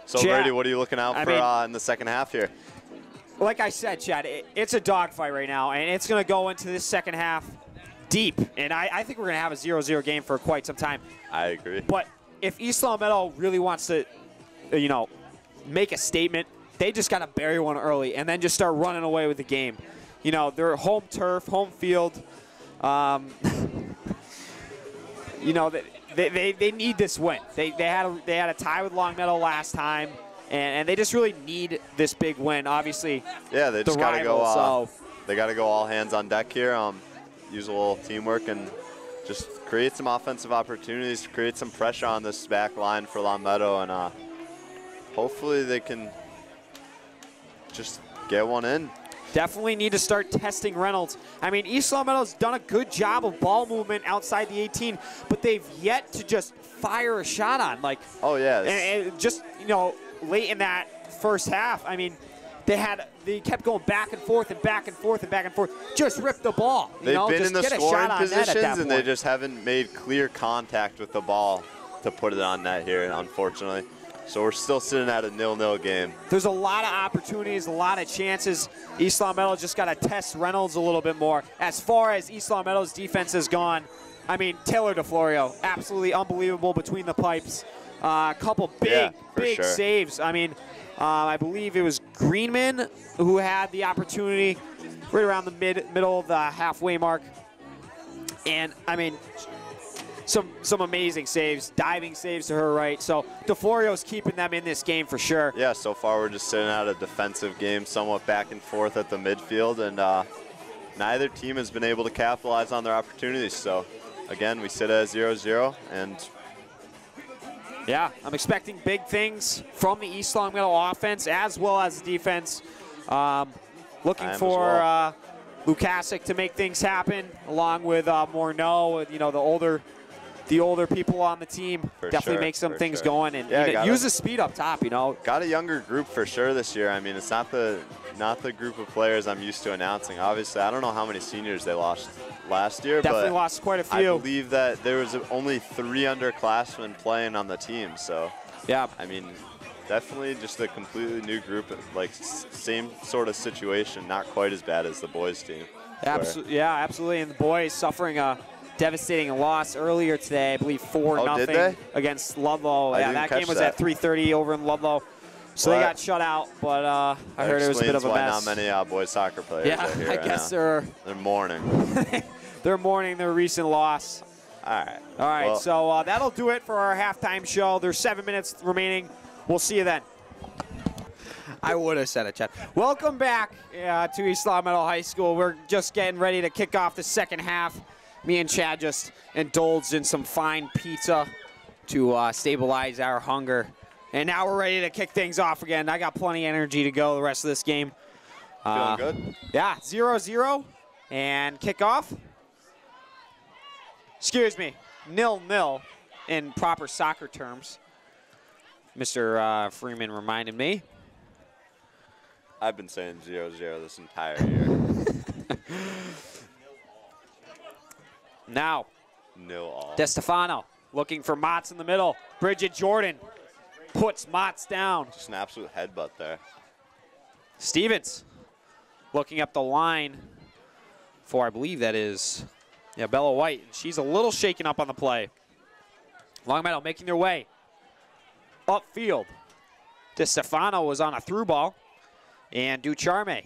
So Chad, Brady, what are you looking out for in the second half here? Like I said, Chad, it's a dogfight right now, and it's going to go into this second half deep. And I think we're going to have a 0-0 game for quite some time. I agree. But if East Longmeadow really wants to, make a statement, they just got to bury one early and then just start running away with the game. You know, they're home turf, home field. They need this win. They had a tie with Longmeadow last time, and they just really need this big win. Obviously, yeah, they just got to go. So they got to go all hands on deck here. Use a little teamwork and just create some offensive opportunities, create some pressure on this back line for Longmeadow, and hopefully they can just get one in. definitely need to start testing Reynolds. I mean, East Longmeadow's done a good job of ball movement outside the 18, but they've yet to just fire a shot on. Oh yeah, and just late in that first half, I mean, they kept going back and forth and back and forth and back and forth. Just rip the ball. They've been just in the get a scoring shot on net at positions, that and they point. just haven't made clear contact with the ball to put it on net here, unfortunately. So we're still sitting at a 0-0 game. There's a lot of opportunities, a lot of chances. East Longmeadow just got to test Reynolds a little bit more. As far as East Longmeadow's defense has gone, I mean, Taylor DeFlorio, absolutely unbelievable between the pipes. A couple big sure. saves. I mean, I believe it was Greenman who had the opportunity right around the middle of the halfway mark. And, I mean, some amazing saves, diving saves to her right. So DeFlorio's keeping them in this game for sure. Yeah, so far we're just sitting at a defensive game, somewhat back and forth at the midfield, and neither team has been able to capitalize on their opportunities. So, again, we sit at 0-0, and yeah, I'm expecting big things from the East Longmeadow offense as well as the defense. Looking for Lukasic to make things happen, along with Morneau, the older people on the team. Definitely make some things going, and use the speed up top. Got a younger group for sure this year. I mean, it's not the group of players I'm used to announcing. Obviously, I don't know how many seniors they lost last year, definitely but lost quite a few. I believe that there was only 3 underclassmen playing on the team. So yeah, I mean, Definitely just a completely new group, like same sort of situation, not quite as bad as the boys team. Yeah, absolutely. And the boys suffering a devastating loss earlier today, I believe 4-0 against Ludlow. Yeah, that game was at 3:30 over in Ludlow. So they got shut out, but I heard it was a bit of a mess. Not many boys soccer players are here I guess they're mourning. They're mourning their recent loss. All right. All right, well, so that'll do it for our halftime show. There's 7 minutes remaining. We'll see you then. I would have said it, Chad. Welcome back to East Longmeadow High School. We're just getting ready to kick off the second half. Me and Chad just indulged in some fine pizza to stabilize our hunger. And now we're ready to kick things off again. I got plenty of energy to go the rest of this game. Feeling good? Yeah, 0-0. And kickoff. Excuse me, 0-0 in proper soccer terms. Mr. Freeman reminded me. I've been saying 0-0 this entire year. Now, 0-all. DeStefano looking for Motts in the middle. Bridget Jordan puts Motts down. Just an absolute headbutt there. Stevens looking up the line for, I believe that is, Bella White. She's a little shaken up on the play. Longmeadow making their way upfield. DeStefano was on a through ball. And Ducharme.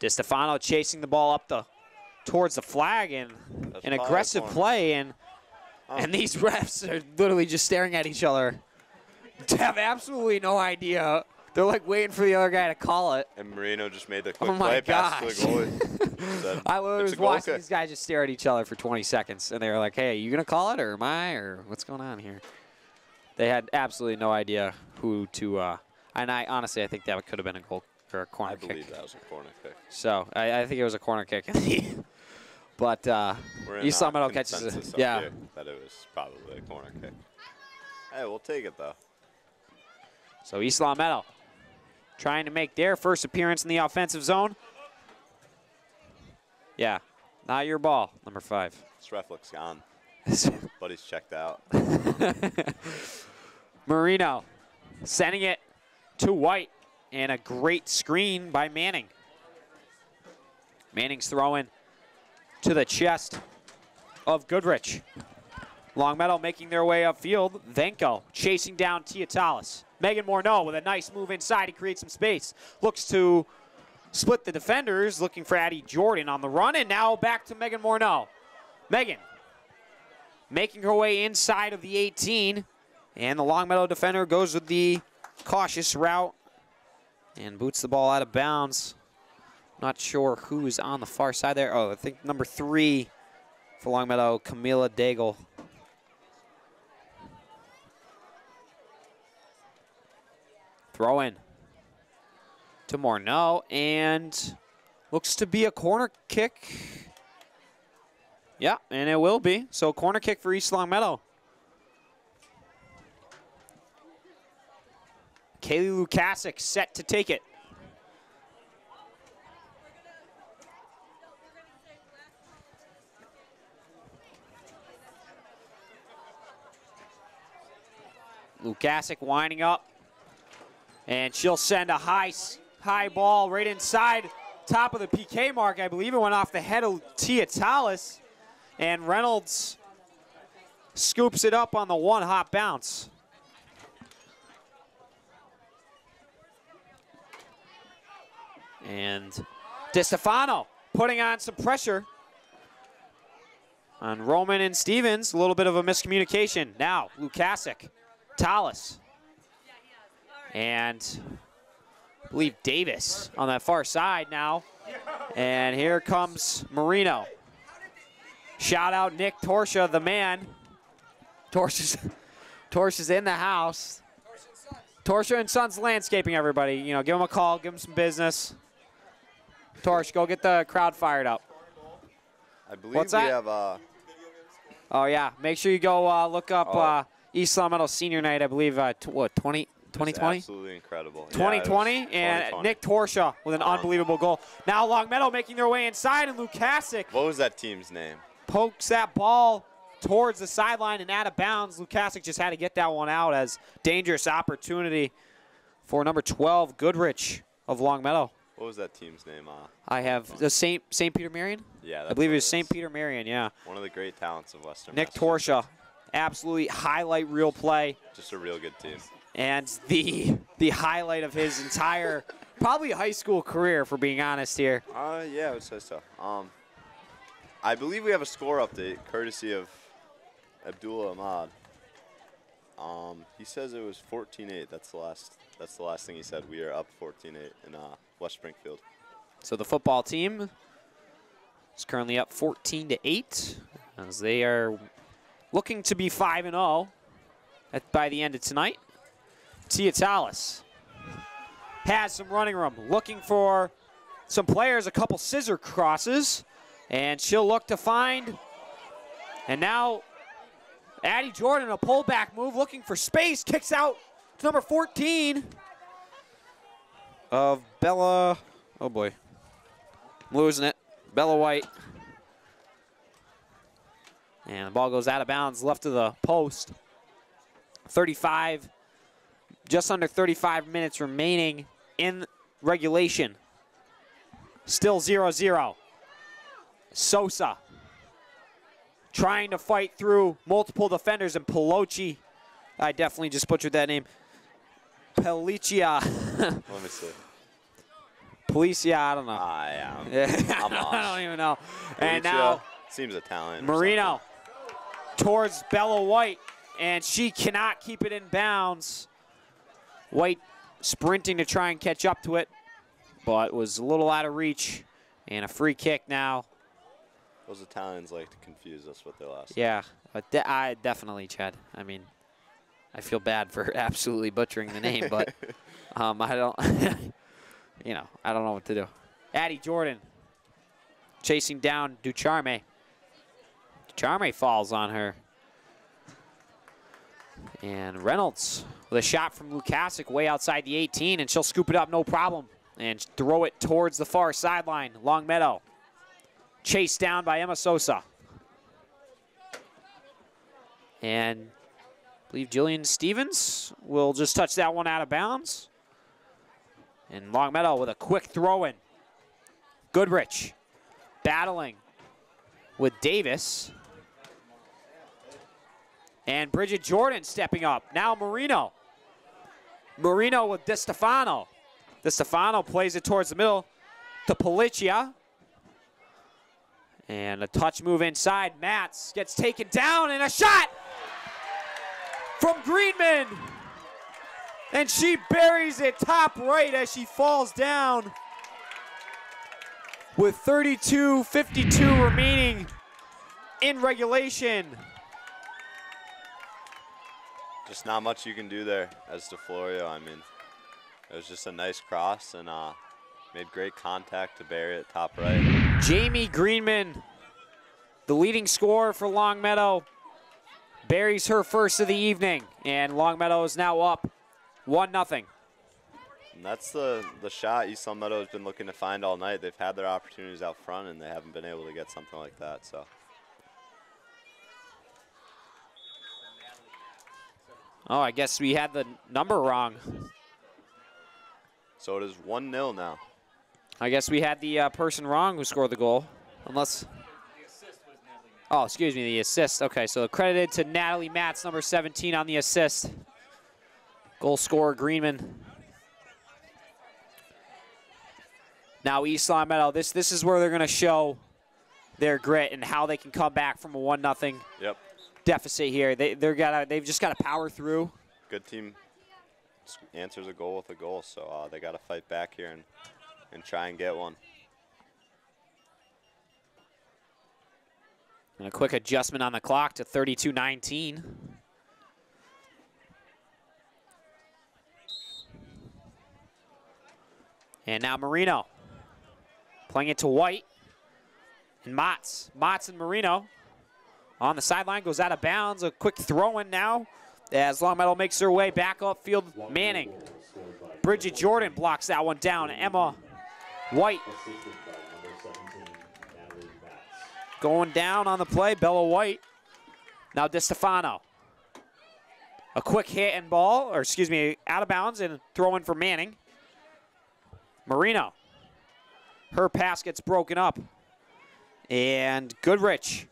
DeStefano chasing the ball up towards the flag, and an aggressive play. And these refs are literally just staring at each other. They have absolutely no idea. They're like waiting for the other guy to call it. And Marino just made the quick play pass to the goalie. I was watching these guys just stare at each other for 20 seconds, and they were like, hey, are you going to call it, or am I, or what's going on here? They had absolutely no idea who to and I honestly, I think that could have been a goal or a corner kick. I believe that was a corner kick. So I think it was a corner kick. But East Longmeadow catches it. Yeah. That it was probably a corner kick. Hey, we'll take it, though. So East Longmeadow trying to make their first appearance in the offensive zone. Yeah, not your ball, number 5. This ref looks gone. But he's checked out. Marino sending it to White, and a great screen by Manning. Manning's throwing to the chest of Goodrich. Longmeadow making their way upfield. Venko chasing down Tiatalis. Megan Morneau with a nice move inside. He creates some space. Looks to split the defenders, looking for Addie Jordan on the run, and now back to Megan Morneau. Megan making her way inside of the 18, and the Longmeadow defender goes with the cautious route and boots the ball out of bounds. Not sure who is on the far side there. Oh, I think number 3 for Longmeadow, Camila Daigle. Throw in to Morneau, and looks to be a corner kick. Yeah, and it will be. So corner kick for East Longmeadow. Kaylee Lukasic set to take it. Lukasic winding up. And she'll send a high ball right inside top of the PK mark. I believe it went off the head of Tiatalis. And Reynolds scoops it up on the one-hop bounce. And DeStefano putting on some pressure on Roman and Stevens. A little bit of a miscommunication. Now, Lukasic, Tallis, and I believe Davis on that far side now. And here comes Marino. Shout out Nick Torsha, the man. Torsha's in the house. Torsha and Sons Landscaping, everybody. You know, give them a call, give them some business. Torsh, go get the crowd fired up. I believe we have oh, yeah. Make sure you go look up East Longmeadow Senior Night, I believe, 2020? Absolutely incredible. 2020, yeah, and 2020. Nick Torsha with an unbelievable goal. Now Longmeadow making their way inside, and Lukasic What was that team's name? pokes that ball towards the sideline and out of bounds. Lukasic just had to get that one out as dangerous opportunity for number 12, Goodrich of Longmeadow. What was that team's name? I have the St. Peter Marion? Yeah, I believe it was St. Peter Marion, yeah. One of the great talents of Western Nick Massachusetts. Torsha, absolutely highlight reel play. Just a real good team. And the highlight of his entire, probably high school career, for being honest here. Yeah, I would say so. I believe we have a score update courtesy of Abdullah Ahmad. He says it was 14-8. That's the last thing he said. We are up 14-8 in West Springfield. So the football team is currently up 14-8 as they are looking to be 5-0 by the end of tonight. Tia Tallis has some running room, looking for some players, a couple scissor crosses, and she'll look to find. And now Addie Jordan, a pullback move, looking for space, kicks out to number 14 of Bella. Oh boy, I'm losing it. Bella White. And the ball goes out of bounds, left of the post. 35, just under 35 minutes remaining in regulation. Still 0-0. Sosa trying to fight through multiple defenders, and Peloci, I definitely just butchered that name. Pelicia. Let me see. Policia, I don't know. Yeah. I'm lost. I don't even know. Policia And now seems Italian. Marino towards Bella White, and she cannot keep it in bounds. White sprinting to try and catch up to it, but was a little out of reach. And a free kick now. Those Italians like to confuse us with their last Yeah, but I definitely, Chad. I mean, I feel bad for absolutely butchering the name, but I don't, I don't know what to do. Addie Jordan chasing down Ducharme. Ducharme falls on her. And Reynolds with a shot from Lukasic way outside the 18, and she'll scoop it up no problem and throw it towards the far sideline. Longmeadow chased down by Emma Sosa. And I believe Jillian Stevens will just touch that one out of bounds. And Longmeadow with a quick throw in. Goodrich battling with Davis. And Bridget Jordan stepping up. Now Marino. Marino with DeStefano. DeStefano plays it towards the middle to Policia. And a touch move inside. Matz gets taken down, and a shot from Greenman. And she buries it top right as she falls down with 32:52 remaining in regulation. Just not much you can do there as DeFlorio. I mean, it was just a nice cross and made great contact to bury it top right. Jamie Greenman, the leading scorer for Longmeadow, buries her first of the evening, and Longmeadow is now up 1-0. And that's the shot East Longmeadow has been looking to find all night. They've had their opportunities out front, and they haven't been able to get something like that. So. Oh, I guess we had the number wrong. So it is 1-0 now. I guess we had the person wrong who scored the goal, unless. Oh, excuse me, the assist. Okay, so credited to Natalie Matz, number 17 on the assist. Goal scorer Greenman. Now East Longmeadow, this is where they're going to show their grit and how they can come back from a 1-0 deficit here. They've just got to power through. Good team answers a goal with a goal, so they got to fight back here and try and get one. And a quick adjustment on the clock to 32:19. And now Marino playing it to White and Motts. Motts and Marino on the sideline, goes out of bounds. A quick throw in now as Longmeadow makes their way back upfield. Manning. Bridget Jordan blocks that one down. Emma White going down on the play. Bella White Now DeStefano. A quick hit and ball, or excuse me, out of bounds and throw in for Manning. Marino. Her pass gets broken up. And Goodrich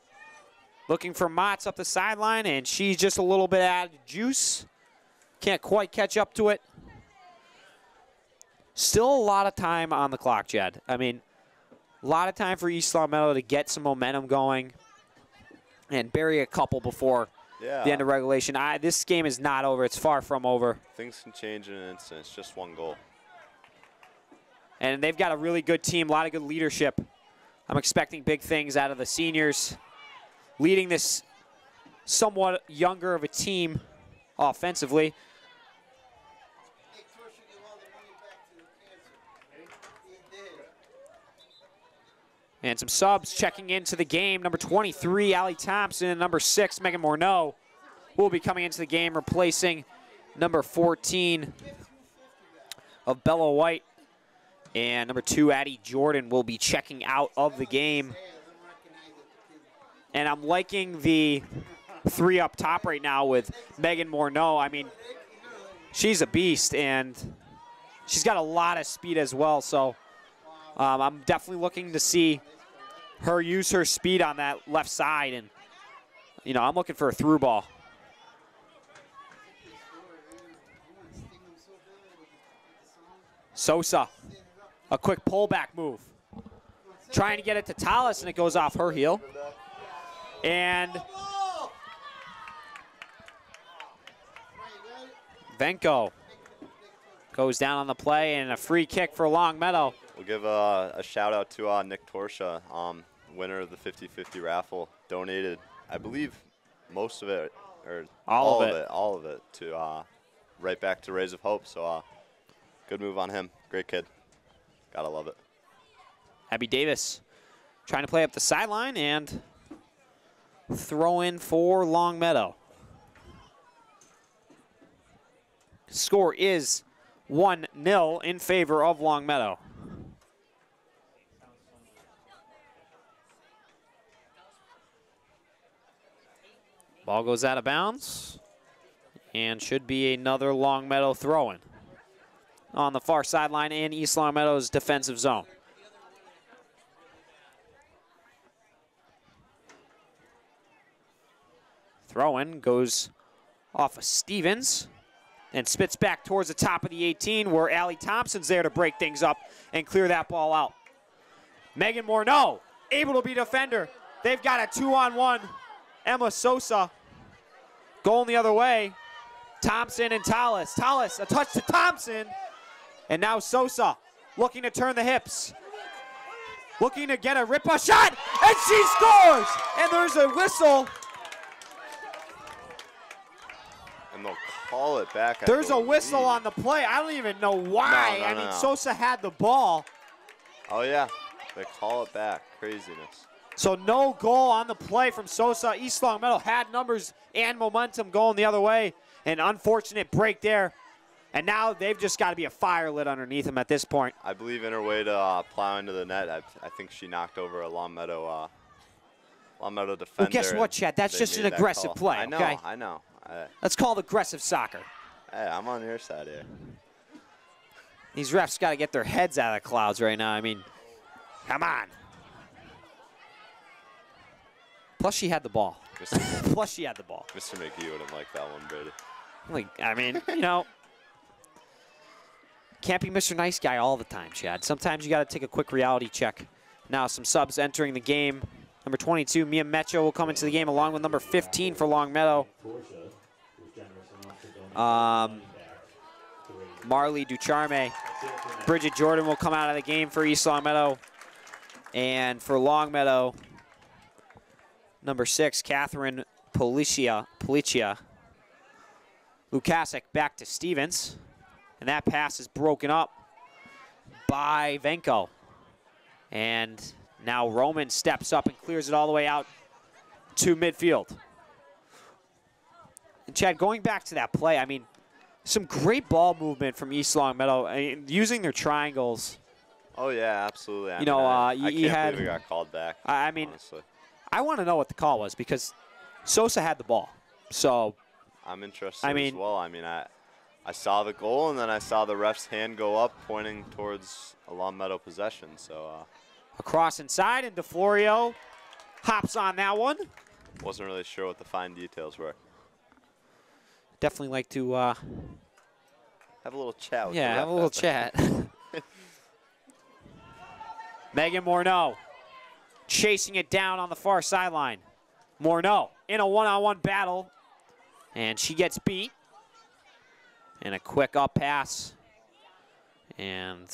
looking for Motts up the sideline, and she's just a little bit out of juice. Can't quite catch up to it. Still a lot of time on the clock, Jed. I mean, a lot of time for East Longmeadow to get some momentum going and bury a couple before the end of regulation. This game is not over. It's far from over. Things can change in an instant. It's just one goal. And they've got a really good team, a lot of good leadership. I'm expecting big things out of the seniors, leading this somewhat younger of a team offensively. And some subs checking into the game. Number 23, Allie Thompson, and number 6, Megan Morneau, will be coming into the game, replacing number 14 of Bella White. And number 2, Addie Jordan, will be checking out of the game. And I'm liking the 3 up top right now with Megan Morneau. I mean, she's a beast, and she's got a lot of speed as well. So I'm definitely looking to see her use her speed on that left side. And, you know, I'm looking for a through ball. Sosa. A quick pullback move. Trying to get it to Tallis, and it goes off her heel. And Venko goes down on the play, and a free kick for Longmeadow. We'll give a shout out to Nick Torsha, winner of the 50-50 raffle. Donated, I believe, most of it, or all of it to right back to Rays of Hope. So good move on him. Great kid. Gotta love it. Abby Davis trying to play up the sideline and throw in for Longmeadow. Score is 1-0 in favor of Longmeadow. Ball goes out of bounds and should be another Longmeadow throw-in on the far sideline in East Longmeadow's defensive zone. Throw-in goes off of Stevens and spits back towards the top of the 18, where Allie Thompson's there to break things up and clear that ball out. Megan Morneau able to be defender. They've got a 2-on-1. Emma Sosa going the other way. Thompson and Tallis. Tallis, a touch to Thompson. And now Sosa looking to turn the hips. Looking to get a rip-off shot, and she scores! And there's a whistle. And they'll call it back. There's a whistle on the play. I don't even know why. I mean, Sosa had the ball. Oh, yeah. They call it back. Craziness. So no goal on the play from Sosa. East Longmeadow had numbers and momentum going the other way. An unfortunate break there. And now they've just got to be a fire lit underneath them at this point. I believe in her way to plow into the net, I think she knocked over a Longmeadow defender. Well, guess what, Chad? That's just an aggressive play, I know, okay? I know. That's called aggressive soccer. Hey, I'm on your side here. These refs got to get their heads out of the clouds right now. I mean, come on. Plus, she had the ball. Plus, she had the ball. Mr. McGee wouldn't like that one, Brady. Like, I mean, you know, can't be Mr. Nice Guy all the time, Chad. Sometimes you got to take a quick reality check. Now some subs entering the game. Number 22, Mia Mecho, will come into the game along with number 15 for Longmeadow. Marley Ducharme. Bridget Jordan will come out of the game for East Longmeadow. And for Longmeadow, number 6, Catherine Policia. Lukasic back to Stevens. And that pass is broken up by Venko. And now Roman steps up and clears it all the way out to midfield. And Chad, going back to that play, I mean, some great ball movement from East Longmeadow, using their triangles. Oh, yeah, absolutely. I can't believe it got called back. I mean, honestly, I want to know what the call was, because Sosa had the ball. So, I'm interested I mean, as well. I mean, I saw the goal, and then I saw the ref's hand go up pointing towards a Longmeadow possession. So across inside, and DeFlorio hops on that one. wasn't really sure what the fine details were. Definitely like to Have a little chat with the ref have a little out there. chat. Megan Morneau chasing it down on the far sideline. Morneau in a one-on-one battle, and she gets beat. And a quick up pass, and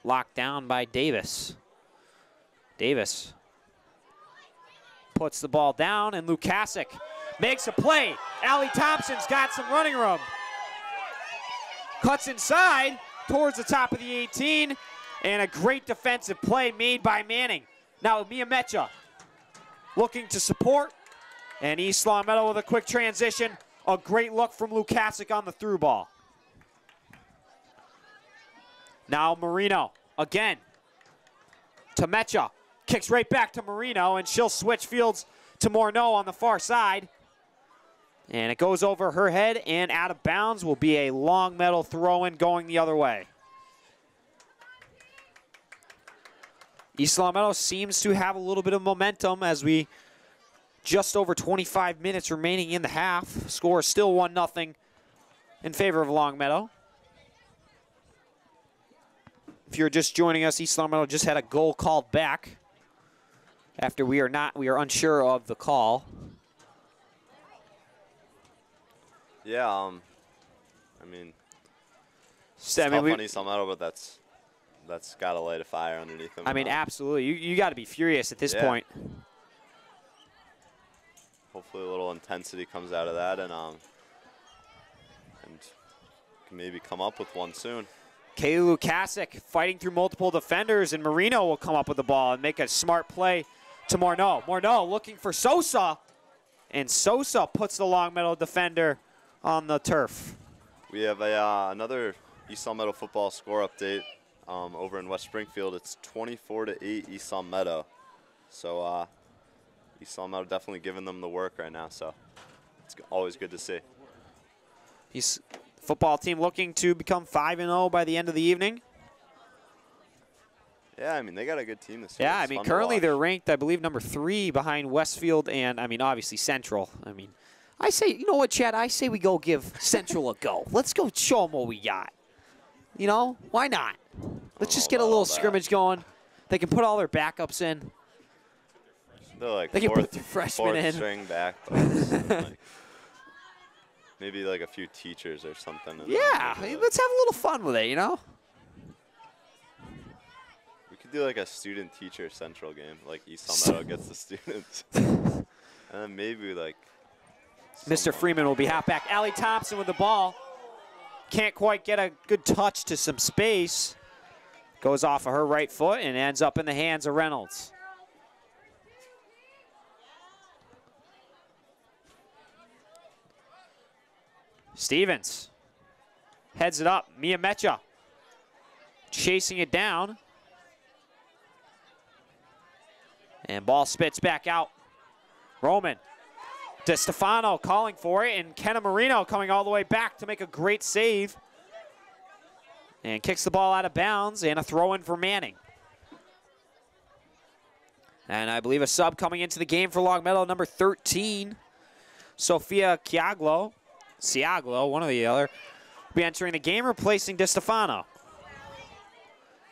locked down by Davis. Davis puts the ball down, and Lukasic makes a play. Allie Thompson's got some running room. Cuts inside towards the top of the 18, and a great defensive play made by Manning. Now Mia Mecha looking to support, and East Longmeadow with a quick transition. A great look from Lukasic on the through ball. Now Marino again to Mecha. Kicks right back to Marino, and she'll switch fields to Morneau on the far side. And it goes over her head and out of bounds. Will be a Longmeadow throw-in going the other way. East Longmeadow seems to have a little bit of momentum as we just over 25 minutes remaining in the half. Score is still 1-0 in favor of Longmeadow. If you're just joining us, East Longmeadow just had a goal called back after we are unsure of the call. Yeah, I mean, it's tough on East Longmeadow, but that's got to light a fire underneath them. I mean, absolutely. You got to be furious at this point. Hopefully a little intensity comes out of that, and can maybe come up with one soon. Kaylee Lukasic fighting through multiple defenders, and Marino will come up with the ball and make a smart play to Morneau. Morneau looking for Sosa, and Sosa puts the Longmeadow defender on the turf. We have another East Longmeadow football score update over in West Springfield. It's 24-8 East Longmeadow. So East Longmeadow definitely giving them the work right now, so it's always good to see. East football team looking to become 5-0 by the end of the evening. Yeah, I mean, they got a good team this year. Yeah, I mean, currently they're ranked, I believe, number 3 behind Westfield and, I mean, obviously Central. I mean, I say, you know what, Chad? I say we go give Central a go. Let's go show them what we got. You know, why not? Let's just get a little scrimmage going. They can put all their backups in. They're like they can put the freshmen in. String back, like, maybe like a few teachers or something. Yeah, let's have a little fun with it, you know? We could do like a student-teacher Central game, like East Longmeadow gets the students. And then maybe like Mr. Freeman will be halfback. Allie Thompson with the ball. Can't quite get a good touch to some space. Goes off of her right foot and ends up in the hands of Reynolds. Stevens heads it up. Mia Mecha chasing it down. And ball spits back out. Roman. DeStefano calling for it, and Kenna Marino coming all the way back to make a great save. And kicks the ball out of bounds, and a throw-in for Manning. And I believe a sub coming into the game for Longmeadow, number 13, Sophia Ciaglo, one or the other, will be entering the game, replacing DeStefano.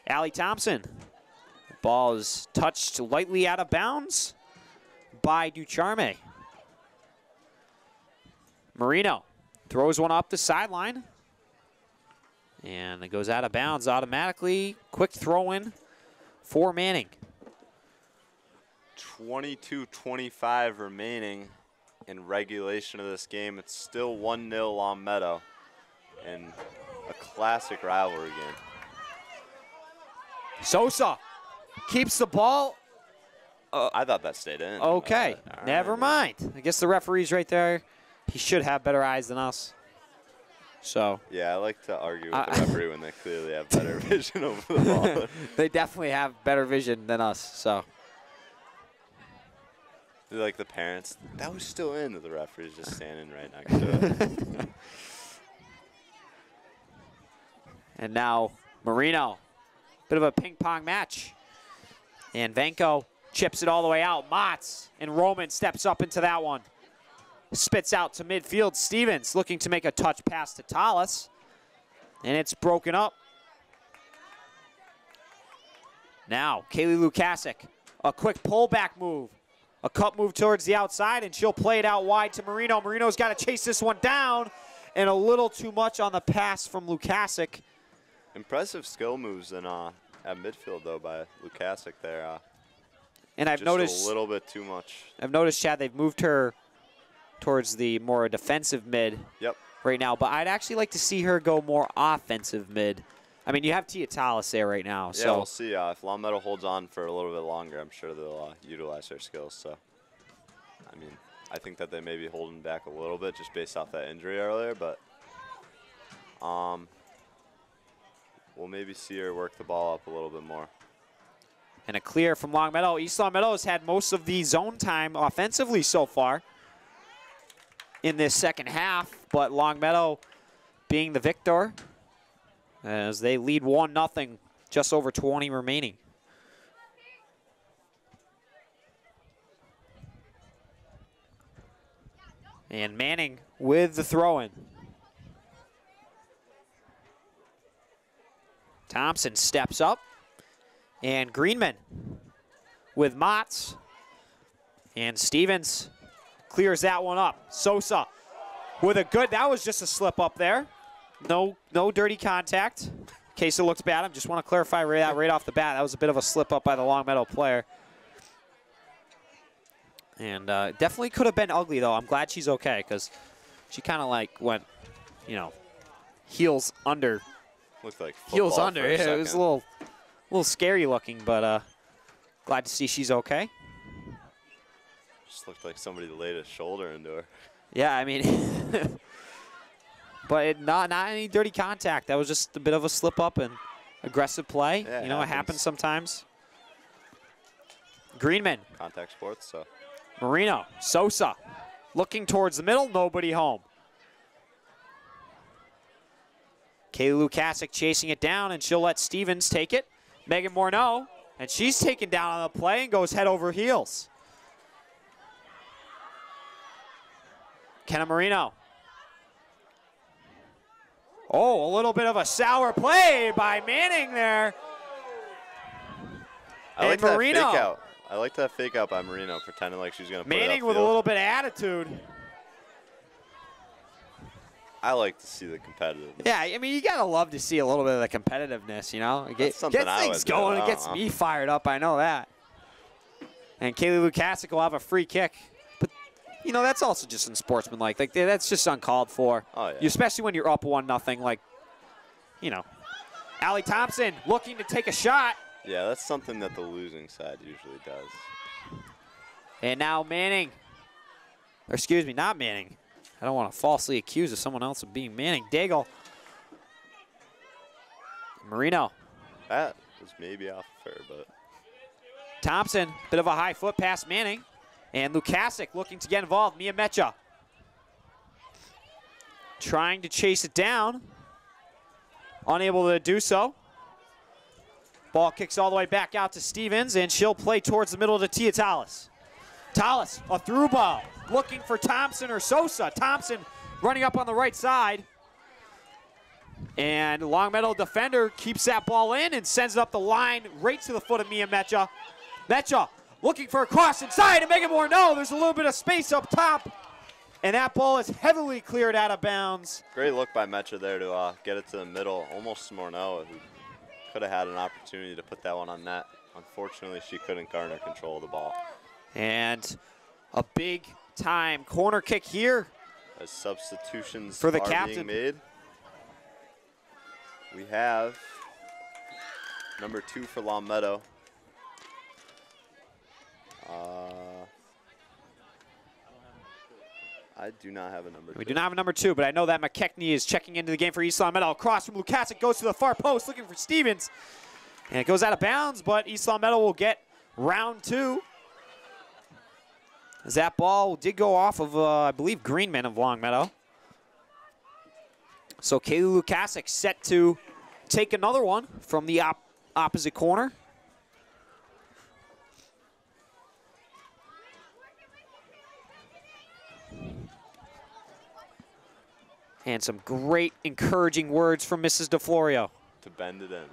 Allie Thompson. The ball is touched lightly out of bounds by Ducharme. Marino throws one up the sideline. And it goes out of bounds automatically. Quick throw-in for Manning. 22-25 remaining in regulation of this game. It's still 1-0 Longmeadow in a classic rivalry game. Sosa keeps the ball. I thought that stayed in. Okay, never mind. I guess the referee's right there. He should have better eyes than us. So yeah, I like to argue with the referee when they clearly have better vision over the ball. They definitely have better vision than us. So They're like the parents. That was still in. The referee's just standing right next to it. And now Marino. Bit of a ping pong match. And Venko chips it all the way out. Motts and Roman steps up into that one. Spits out to midfield. Stevens looking to make a touch pass to Tallis. And it's broken up. Now, Kaylee Lukasic, a quick pullback move. A cut move towards the outside, and she'll play it out wide to Marino. Marino's got to chase this one down, and a little too much on the pass from Lukasic. Impressive skill moves in at midfield, though, by Lukasic there. And I've just noticed a little bit too much. I've noticed, Chad, they've moved her towards the more defensive mid right now, but I'd actually like to see her go more offensive mid. I mean, you have Tia Tallis there right now. Yeah, so we'll see. If Longmeadow holds on for a little bit longer, I'm sure they'll utilize their skills. So, I mean, I think that they may be holding back a little bit just based off that injury earlier, but we'll maybe see her work the ball up a little bit more. And a clear from Longmeadow. East Longmeadow has had most of the zone time offensively so far in this second half, but Longmeadow being the victor as they lead 1-0, just over 20 remaining. And Manning with the throw-in. Thompson steps up. And Greenman with Motts. And Stevens clears that one up. Sosa with a good, that was just a slip up there. No dirty contact. In case it looks bad, I just want to clarify right off the bat. That was a bit of a slip up by the Longmeadow player. And definitely could have been ugly, though. I'm glad she's okay because she kind of like went, you know, heels under. Looked like heels football under. for a Yeah, it was second. a little scary looking, but glad to see she's okay. Just looked like somebody laid a shoulder into her. Yeah, I mean, but not any dirty contact. That was just a bit of a slip up and aggressive play. Yeah, you know, it happens sometimes. Greenman. Contact sports, so. Marino. Sosa. Looking towards the middle. Nobody home. Kaylee Lukasic chasing it down, and she'll let Stevens take it. Megan Morneau, and she's taken down on the play and goes head over heels. Kenna Marino. Oh, a little bit of a sour play by Manning there. I like and that Marino. fake out. I like that fake out by Marino, pretending like she's going to put it Manning with a upfield. little bit of attitude. I like to see the competitiveness. Yeah, I mean, you got to love to see a little bit of the competitiveness, you know? That's something Gets I things would do. going. I It don't gets know. me fired up. I know that. And Kaylee Lukasic will have a free kick. But, you know, that's also just unsportsmanlike. Like, that's just uncalled for. Oh, yeah. Especially when you're up 1-0. Like, you know. Allie Thompson looking to take a shot. Yeah, that's something that the losing side usually does. And now Manning. Or excuse me, not Manning. I don't want to falsely accuse of someone else of being Manning. Daigle. Marino. That was maybe off of her, but. Thompson, bit of a high foot past Manning. And Lukasic looking to get involved. Mia Mecha trying to chase it down. Unable to do so. Ball kicks all the way back out to Stevens, and she'll play towards the middle to Tia Tallis. Tallis, a through ball, looking for Thompson or Sosa. Thompson running up on the right side. And Longmeadow defender keeps that ball in and sends it up the line right to the foot of Mia Mecha. Mecha looking for a cross inside, and Megan Morneau. There's a little bit of space up top. And that ball is heavily cleared out of bounds. Great look by Mecha there to get it to the middle, almost Morneau, who could have had an opportunity to put that one on net. Unfortunately, she couldn't garner control of the ball. And a big time corner kick here. As substitutions For the are captain. being made, we have number 2 for Longmeadow. I do not have a number 2. We do not have a number 2, but I know that McKechnie is checking into the game for East Longmeadow. Across from Lukasic, goes to the far post looking for Stevens. And it goes out of bounds, but East Longmeadow will get round 2. As that ball did go off of, I believe, Greenman of Longmeadow. So Kaylee Lukasic set to take another one from the opposite corner. And some great encouraging words from Mrs. DeFlorio. To bend it in.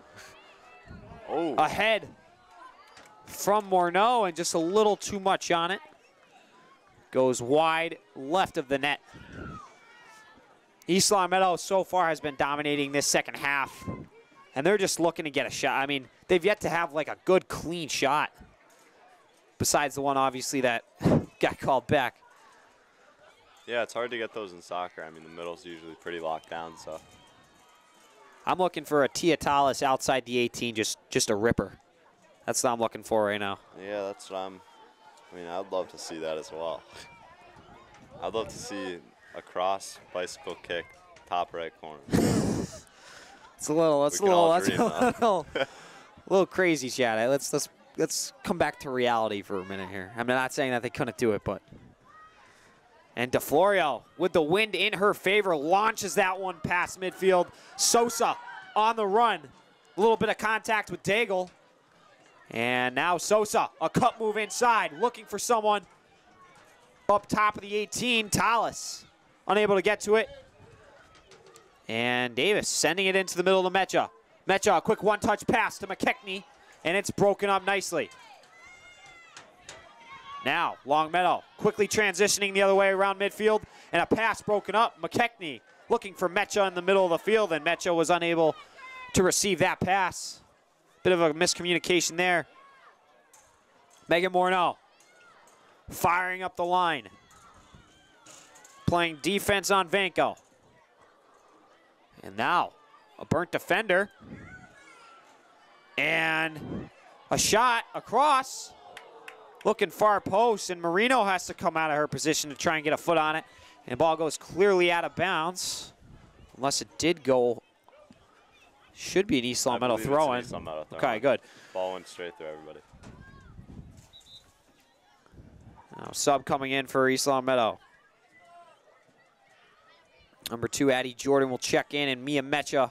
Oh. Ahead from Morneau, and just a little too much on it. Goes wide left of the net. East Longmeadow so far has been dominating this second half, and they're just looking to get a shot. I mean, they've yet to have like a good, clean shot, besides the one, obviously, that got called back. Yeah, it's hard to get those in soccer. I mean, the middle's usually pretty locked down, so. I'm looking for a Tia Tallis outside the 18, just a ripper. That's what I'm looking for right now. Yeah, that's what I mean, I'd love to see that as well. I'd love to see a cross bicycle kick, top right corner. It's a little crazy, Chad. Let's come back to reality for a minute here. I'm not saying that they couldn't do it, but. And DeFlorio, with the wind in her favor, launches that one past midfield. Sosa on the run. A little bit of contact with Daigle. And now Sosa, a cut move inside, looking for someone up top of the 18. Tallis, unable to get to it. And Davis sending it into the middle of Mecha. Mecha, a quick one-touch pass to McKechnie, and it's broken up nicely. Now, Longmeadow quickly transitioning the other way around midfield, and a pass broken up. McKechnie looking for Mecha in the middle of the field, and Mecha was unable to receive that pass. Bit of a miscommunication there. Megan Morneau firing up the line. Playing defense on Vanko. And now, a burnt defender. And a shot across. Looking far post, and Marino has to come out of her position to try and get a foot on it. And the ball goes clearly out of bounds. Unless it did go. Should be an East Longmeadow throw-in. Okay, good. Ball went straight through everybody. Now, sub coming in for East Longmeadow. Number 2, Addie Jordan will check in, and Mia Mecha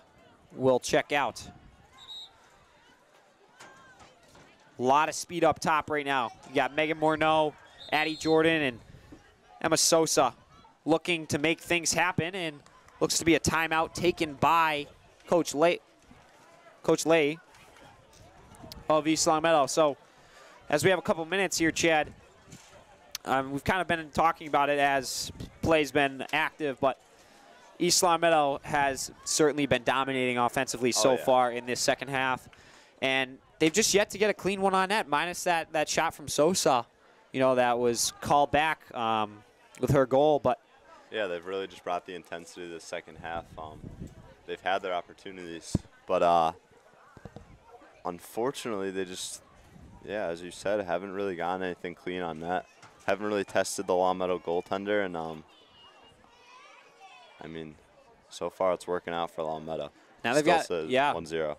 will check out. A lot of speed up top right now. You got Megan Morneau, Addie Jordan, and Emma Sosa looking to make things happen, and looks to be a timeout taken by Coach Lay of East Longmeadow. So as we have a couple minutes here, Chad, we've kind of been talking about it as play's been active, but East Longmeadow has certainly been dominating offensively so far in this second half. And they've just yet to get a clean one on net, minus that shot from Sosa, you know, that was called back with her goal. But yeah, they've really just brought the intensity to the second half. They've had their opportunities, but unfortunately, they just, as you said, haven't really gotten anything clean on net. Haven't really tested the Longmeadow goaltender, and I mean, so far it's working out for Longmeadow. Now they've got 1-0.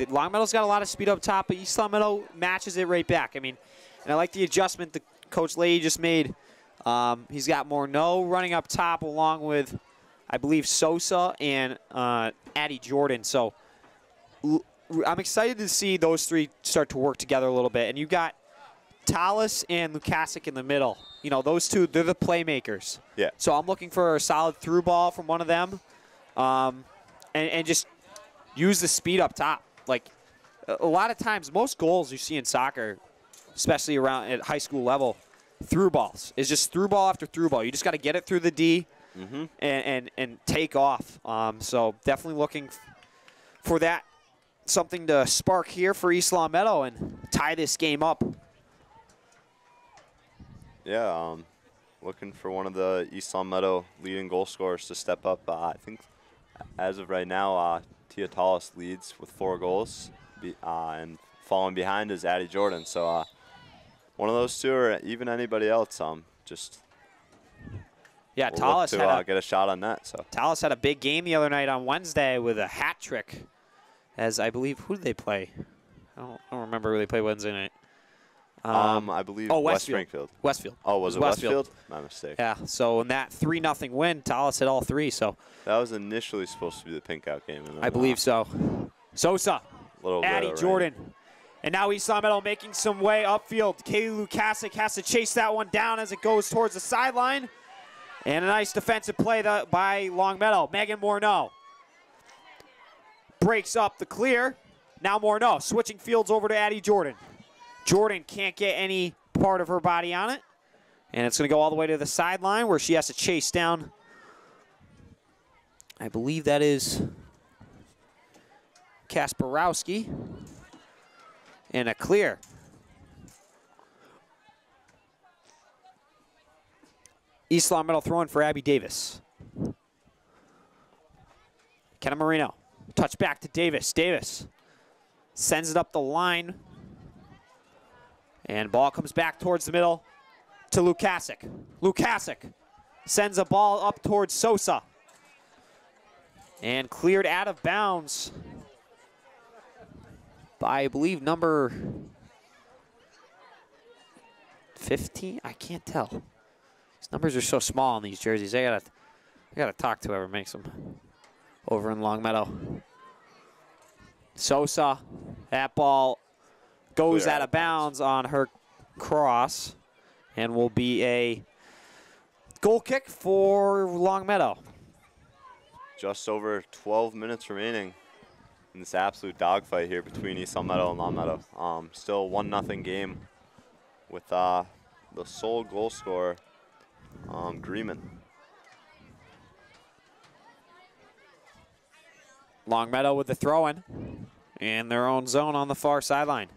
Longmeadow's got a lot of speed up top, but East Longmeadow matches it right back. I mean, and I like the adjustment that Coach Leahy just made. He's got Morneau running up top along with, I believe, Sosa and Addie Jordan. So I'm excited to see those three start to work together a little bit. And you've got Tallis and Lukasic in the middle. You know, those two, they're the playmakers. Yeah. So I'm looking for a solid through ball from one of them, and just use the speed up top. Like, a lot of times, most goals you see in soccer, especially around at high school level, through balls. Is just through ball after through ball. You just got to get it through the D and take off. So definitely looking for that, something to spark here for East Longmeadow and tie this game up. Yeah, looking for one of the East Longmeadow leading goal scorers to step up. I think as of right now, Tia Tallis leads with 4 goals, and following behind is Addie Jordan. So one of those two, or even anybody else, yeah, we'll Tallis had to get a shot on that. So Tallis had a big game the other night on Wednesday with a hat trick. As I believe, who did they play? I don't remember who they played Wednesday night. I believe West Springfield. Westfield. Oh, was it Westfield? My mistake. Yeah, so in that 3-0 win, Tallis hit all 3. So That was initially supposed to be the pink out game. And then, I believe so. Sosa, Addie Jordan. And now East Longmeadow making some way upfield. Kaylee Lukasic has to chase that one down as it goes towards the sideline. And a nice defensive play by Longmeadow. Megan Morneau breaks up the clear. Now Morneau switching fields over to Addie Jordan. Jordan can't get any part of her body on it. And it's going to go all the way to the sideline where she has to chase down. I believe that is Kasparowski. And a clear. East Longmeadow throwing for Abby Davis. Kenna Marino. Touch back to Davis. Davis sends it up the line. And ball comes back towards the middle to Lukasic. Lukasic sends a ball up towards Sosa. And cleared out of bounds by, I believe, number 15. I can't tell. These numbers are so small on these jerseys. I gotta talk to whoever makes them over in Longmeadow. Sosa, that ball goes out of bounds on her cross and will be a goal kick for Longmeadow. Just over 12 minutes remaining in this absolute dogfight here between East Longmeadow and Longmeadow. Still 1-0 game with the sole goal scorer, Greeman. Longmeadow with the throw-in in their own zone on the far sideline.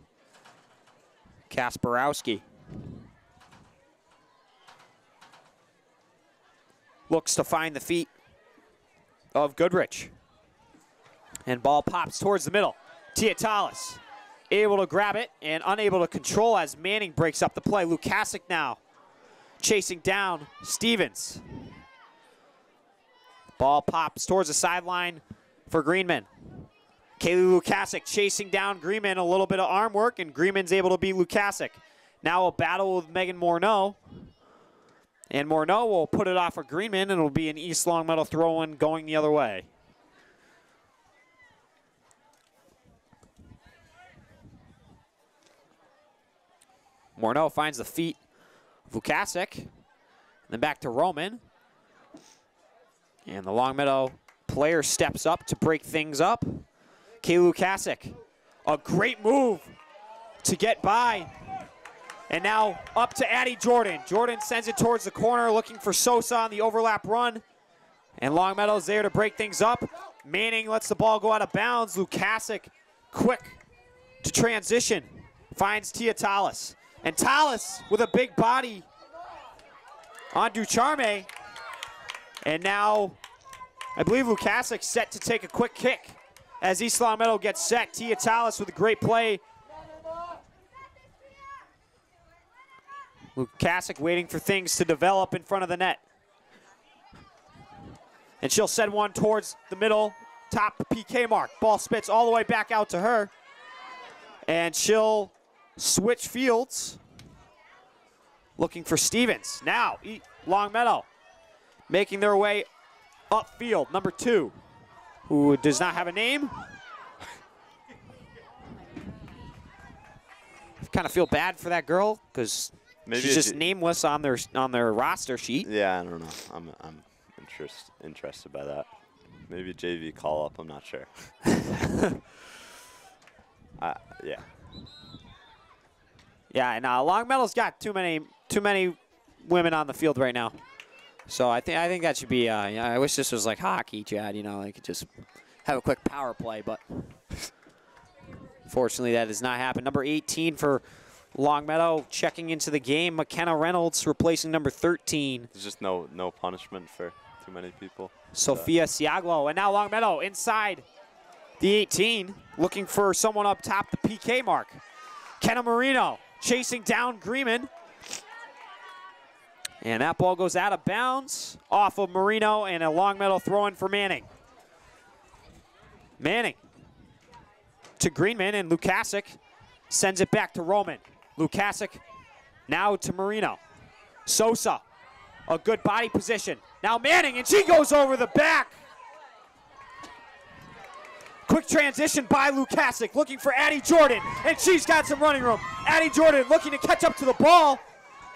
Kasparowski looks to find the feet of Goodrich. And ball pops towards the middle. Tia Tallis able to grab it and unable to control as Manning breaks up the play. Lukasic now chasing down Stevens. Ball pops towards the sideline for Greenman. Kaylee Lukasic chasing down Greenman, a little bit of arm work, and Greenman's able to beat Lukasic. Now a battle with Megan Morneau. And Morneau will put it off for Greenman, and it'll be an East Longmeadow throw-in going the other way. Morneau finds the feet of Lukasic. And then back to Roman. And the Longmeadow player steps up to break things up. Kaylee Lukasic, a great move to get by. And now up to Addie Jordan. Jordan sends it towards the corner, looking for Sosa on the overlap run. And Longmeadow's there to break things up. Manning lets the ball go out of bounds. Lukasic, quick to transition, finds Tia Tallis. And Tallis with a big body on Ducharme. And now I believe Lukasic set to take a quick kick as East Longmeadow gets set. Tia Tallis with a great play. Lukasic waiting for things to develop in front of the net. And she'll send one towards the middle, top PK mark. Ball spits all the way back out to her. And she'll switch fields, looking for Stevens. Now, Longmeadow making their way upfield. Number 2, who does not have a name. I kind of feel bad for that girl because she's just nameless on their roster sheet. Yeah, I don't know. I'm interested by that. Maybe JV call up. I'm not sure. Yeah. Yeah, and Longmeadow's got too many women on the field right now. So I think that should be. I wish this was like hockey, Chad. You know, they could just have a quick power play, but fortunately that does not happen. Number 18 for Longmeadow checking into the game. McKenna Reynolds replacing number 13. There's just no punishment for too many people. Sophia Siaglo, and now Longmeadow inside the 18, looking for someone up top the PK mark. Kenna Marino chasing down Greeman. And that ball goes out of bounds off of Marino, and a Longmeadow throw-in for Manning. Manning to Greenman, and Lukasic sends it back to Roman. Lukasic now to Marino. Sosa, a good body position. Now Manning, and she goes over the back. Quick transition by Lukasic, looking for Addie Jordan, and she's got some running room. Addie Jordan looking to catch up to the ball,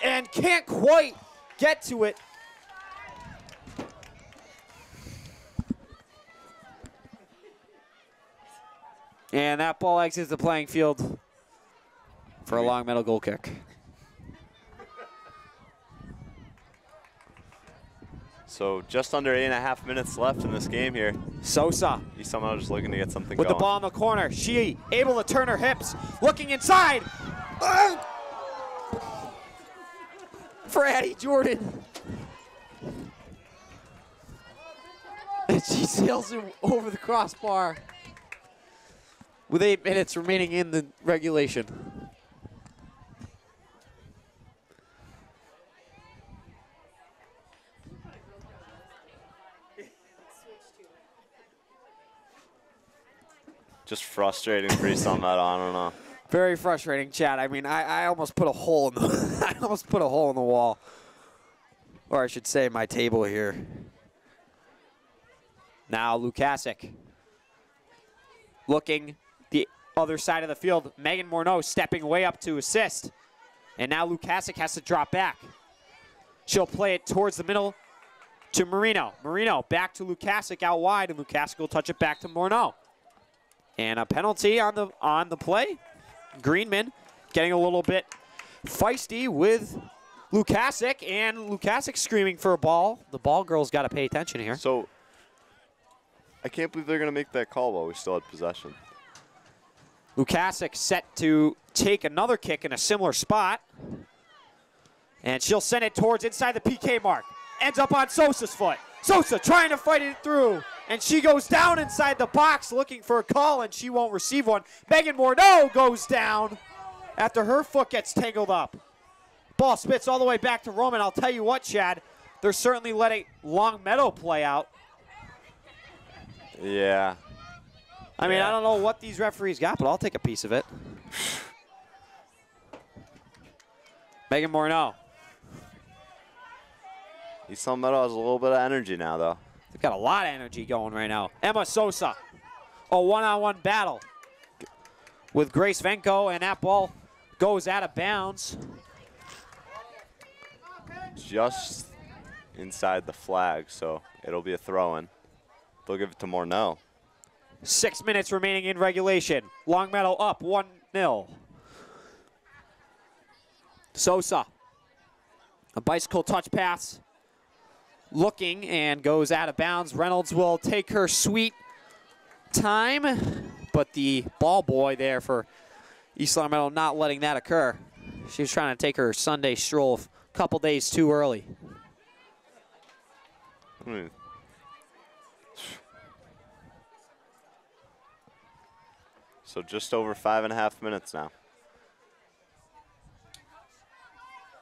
and can't quite get to it. And that ball exits the playing field for a Longmeadow goal kick. So just under 8.5 minutes left in this game here. Sosa. He's somehow just looking to get something With going. the ball in the corner. She able to turn her hips. Looking inside. For Addie Jordan. And she sails him over the crossbar. With 8 minutes remaining in the regulation. Just frustrating for East Longmeadow, I don't know. Very frustrating, Chad. I mean, I almost put a hole in the I almost put a hole in the wall. Or I should say my table here. Now Lukasic. Looking the other side of the field. Megan Morneau stepping way up to assist. And now Lukasic has to drop back. She'll play it towards the middle to Marino. Marino back to Lukasic out wide, and Lukasic will touch it back to Morneau. And a penalty on the play. Greenman getting a little bit feisty with Lukasic, and Lukasic screaming for a ball. The ball girl's got to pay attention here. So I can't believe they're going to make that call while we still had possession. Lukasic set to take another kick in a similar spot. And she'll send it towards inside the PK mark. Ends up on Sosa's foot. Sosa trying to fight it through. And she goes down inside the box looking for a call, and she won't receive one. Megan Morneau goes down after her foot gets tangled up. Ball spits all the way back to Roman. I'll tell you what, Chad, they're certainly letting Longmeadow play out. Yeah. I mean, I don't know what these referees got, but I'll take a piece of it. Megan Morneau. East Longmeadow has a little bit of energy now, though. They've got a lot of energy going right now. Emma Sosa, a one-on-one battle with Grace Venko, and that ball goes out of bounds. Just inside the flag, so it'll be a throw-in. They'll give it to Morneau. 6 minutes remaining in regulation. Longmeadow up 1-0. Sosa, a bicycle touch pass. Looking and goes out of bounds. Reynolds will take her sweet time, but the ball boy there for East Longmeadow not letting that occur. She was trying to take her Sunday stroll a couple days too early. So just over 5.5 minutes now.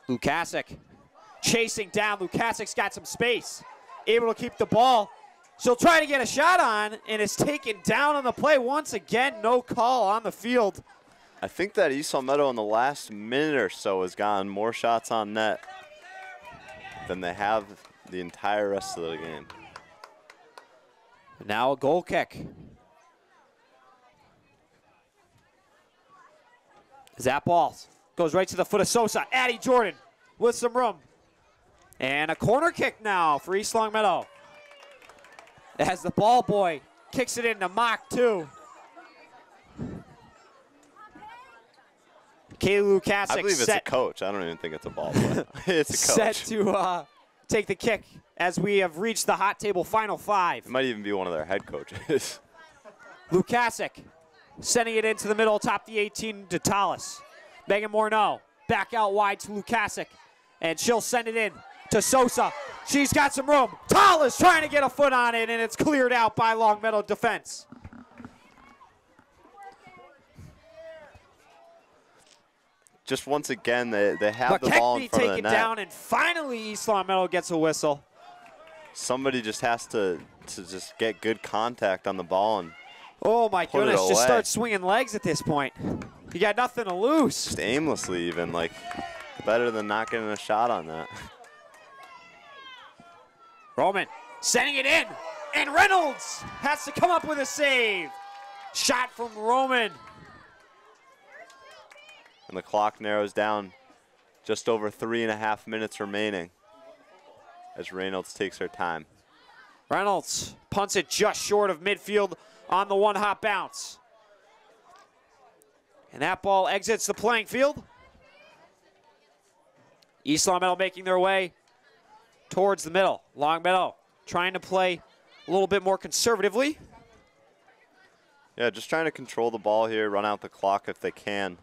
Lukasic chasing down. Lukasic's got some space. Able to keep the ball. She'll try to get a shot on, and is taken down on the play. Once again, no call on the field. I think that East Longmeadow in the last minute or so has gotten more shots on net than they have the entire rest of the game. Now a goal kick. That ball goes right to the foot of Sosa. Addie Jordan with some room. And a corner kick now for East Longmeadow. As the ball boy kicks it into Mach 2. Kaylee Lukasic I believe it's a coach. I don't even think it's a ball boy. It's a coach. Set to take the kick as we have reached the hot table final 5. It might even be one of their head coaches. Lukasic sending it into the middle, top the 18 to Tallis. Megan Morneau back out wide to Lukasic, and she'll send it in to Sosa. She's got some room. Tallis trying to get a foot on it, and it's cleared out by Longmeadow defense. Just once again, they have the ball in front of the net. taken down, and finally East Longmeadow gets a whistle. Somebody just has to just get good contact on the ball and Oh my put it goodness, just away. start swinging legs at this point. He got nothing to lose. Just aimlessly even, like, better than not getting a shot on that. Roman sending it in, and Reynolds has to come up with a save. Shot from Roman. And the clock narrows down, just over 3.5 minutes remaining as Reynolds takes her time. Reynolds punts it just short of midfield on the one-hop bounce. And that ball exits the playing field. East Longmeadow making their way towards the middle. Longmeadow trying to play a little bit more conservatively. Yeah, just trying to control the ball here, run out the clock if they can.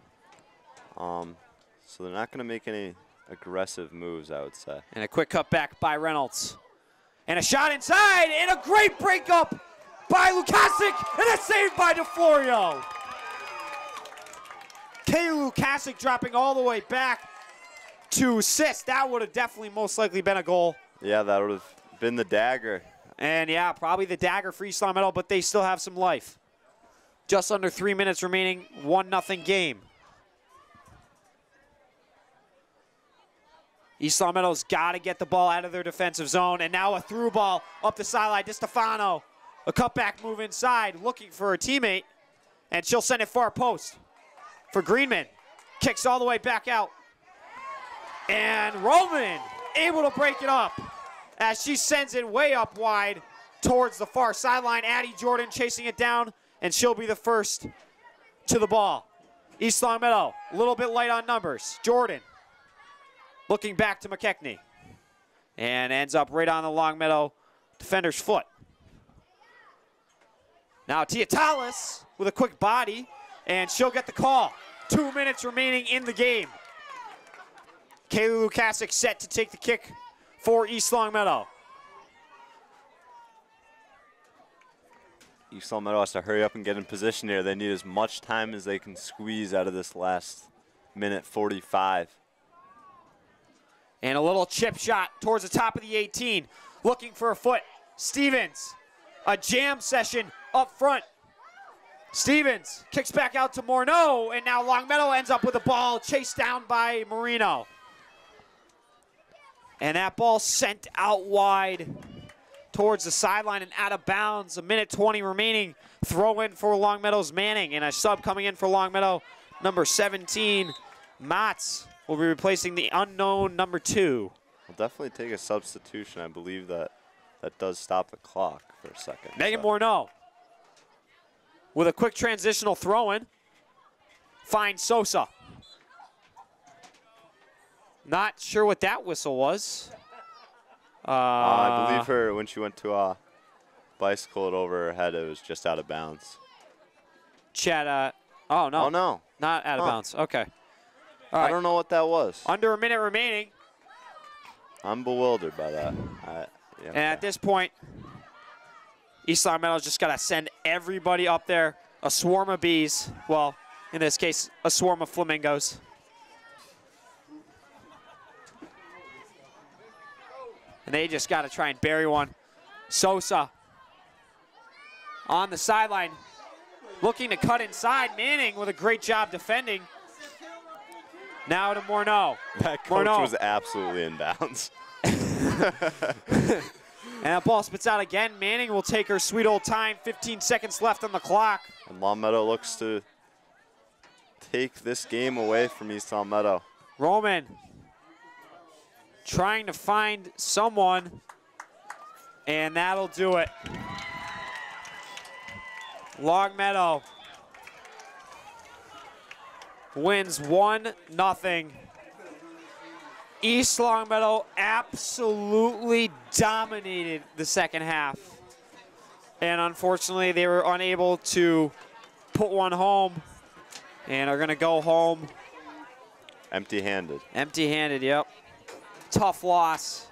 So they're not going to make any aggressive moves, I would say. And a quick cut back by Reynolds. And a shot inside, and a great breakup by Lukasic, and a save by DeFlorio. Kayla Lukasic dropping all the way back to assist. That would have definitely most likely been a goal. Yeah, that would have been the dagger. And yeah, probably the dagger for East Longmeadow, but they still have some life. Just under 3 minutes remaining, 1-0 game. East Longmeadow's got to get the ball out of their defensive zone, and now a through ball up the sideline. DiStefano, a cutback move inside, looking for a teammate, and she'll send it far post for Greenman. Kicks all the way back out. And Roman able to break it up as she sends it way up wide towards the far sideline. Addie Jordan chasing it down, and she'll be the first to the ball. East Longmeadow, a little bit light on numbers. Jordan looking back to McKechnie, and ends up right on the Longmeadow defender's foot. Now Tiatalis with a quick body, and she'll get the call. 2 minutes remaining in the game. Kaylee Lukasic set to take the kick for East Longmeadow. East Longmeadow has to hurry up and get in position here. They need as much time as they can squeeze out of this last minute 45. And a little chip shot towards the top of the 18. Looking for a foot. Stevens, a jam session up front. Stevens kicks back out to Morneau, and now Longmeadow ends up with the ball chased down by Marino. And that ball sent out wide towards the sideline and out of bounds. 1:20 remaining. Throw in for Longmeadow's Manning, and a sub coming in for Longmeadow, number 17, Matz will be replacing the unknown number 2. We'll definitely take a substitution. I believe that does stop the clock for a second. Megan Morneau with a quick transitional throw-in. Finds Sosa. Not sure what that whistle was. I believe her, when she went to bicycle it over her head, it was just out of bounds. Chad, oh no. Oh no. Not out of bounds, okay. All right. I don't know what that was. Under a minute remaining. I'm bewildered by that. Yeah, And at this point, East Longmeadow's just got to send everybody up there. A swarm of bees. Well, in this case, a swarm of flamingos. And they just got to try and bury one. Sosa on the sideline, looking to cut inside. Manning with a great job defending. Now to Morneau. That coach was absolutely in bounds. And that ball spits out again. Manning will take her sweet old time. 15 seconds left on the clock. And Longmeadow looks to take this game away from East Longmeadow. Roman trying to find someone, and that'll do it. Longmeadow wins 1-0. East Longmeadow absolutely dominated the second half. And unfortunately, they were unable to put one home and are going to go home empty-handed. Empty-handed, yep. Tough loss.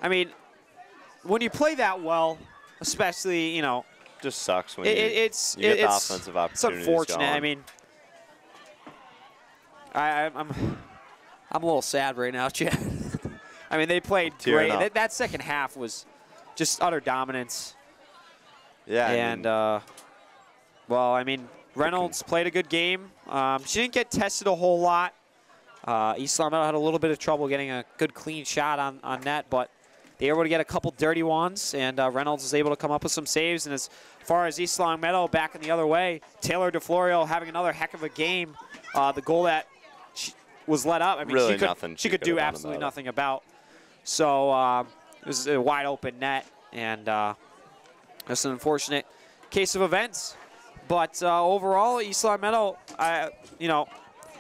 I mean, when you play that well, especially, you know, just sucks when it's you get the offensive opportunities. It's unfortunate. Going. I mean, I'm a little sad right now, Chad. I mean, they played great. That second half was just utter dominance. Yeah. And, well, I mean, Reynolds played a good game. She didn't get tested a whole lot. East Longmeadow had a little bit of trouble getting a good clean shot on net, but they were able to get a couple dirty ones, and Reynolds was able to come up with some saves. And as far as East Longmeadow backing the other way, Taylor DeFlorio having another heck of a game. The goal that was let up, I mean, really she could do absolutely nothing about. So it was a wide open net, and just an unfortunate case of events. But overall, East Longmeadow,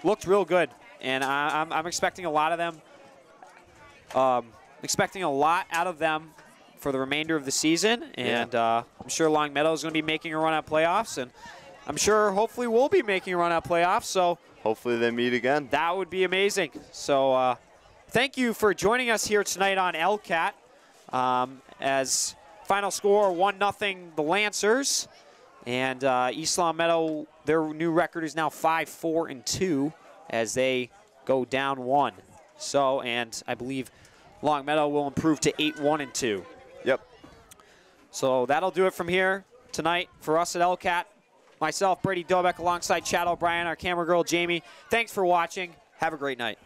looked real good, and I'm expecting a lot of them. Expecting a lot out of them for the remainder of the season, and I'm sure Longmeadow is going to be making a run at playoffs, and I'm sure hopefully we'll be making a run at playoffs. So hopefully they meet again. That would be amazing. So thank you for joining us here tonight on LCAT. As final score 1-0 the Lancers, and East Longmeadow, their new record is now 5-4-2 as they go down 1. So, and I believe Longmeadow will improve to 8-1-2. Yep. So that'll do it from here tonight for us at LCAT. Myself, Brady Dobeck, alongside Chad O'Brien, our camera girl, Jamie. Thanks for watching. Have a great night.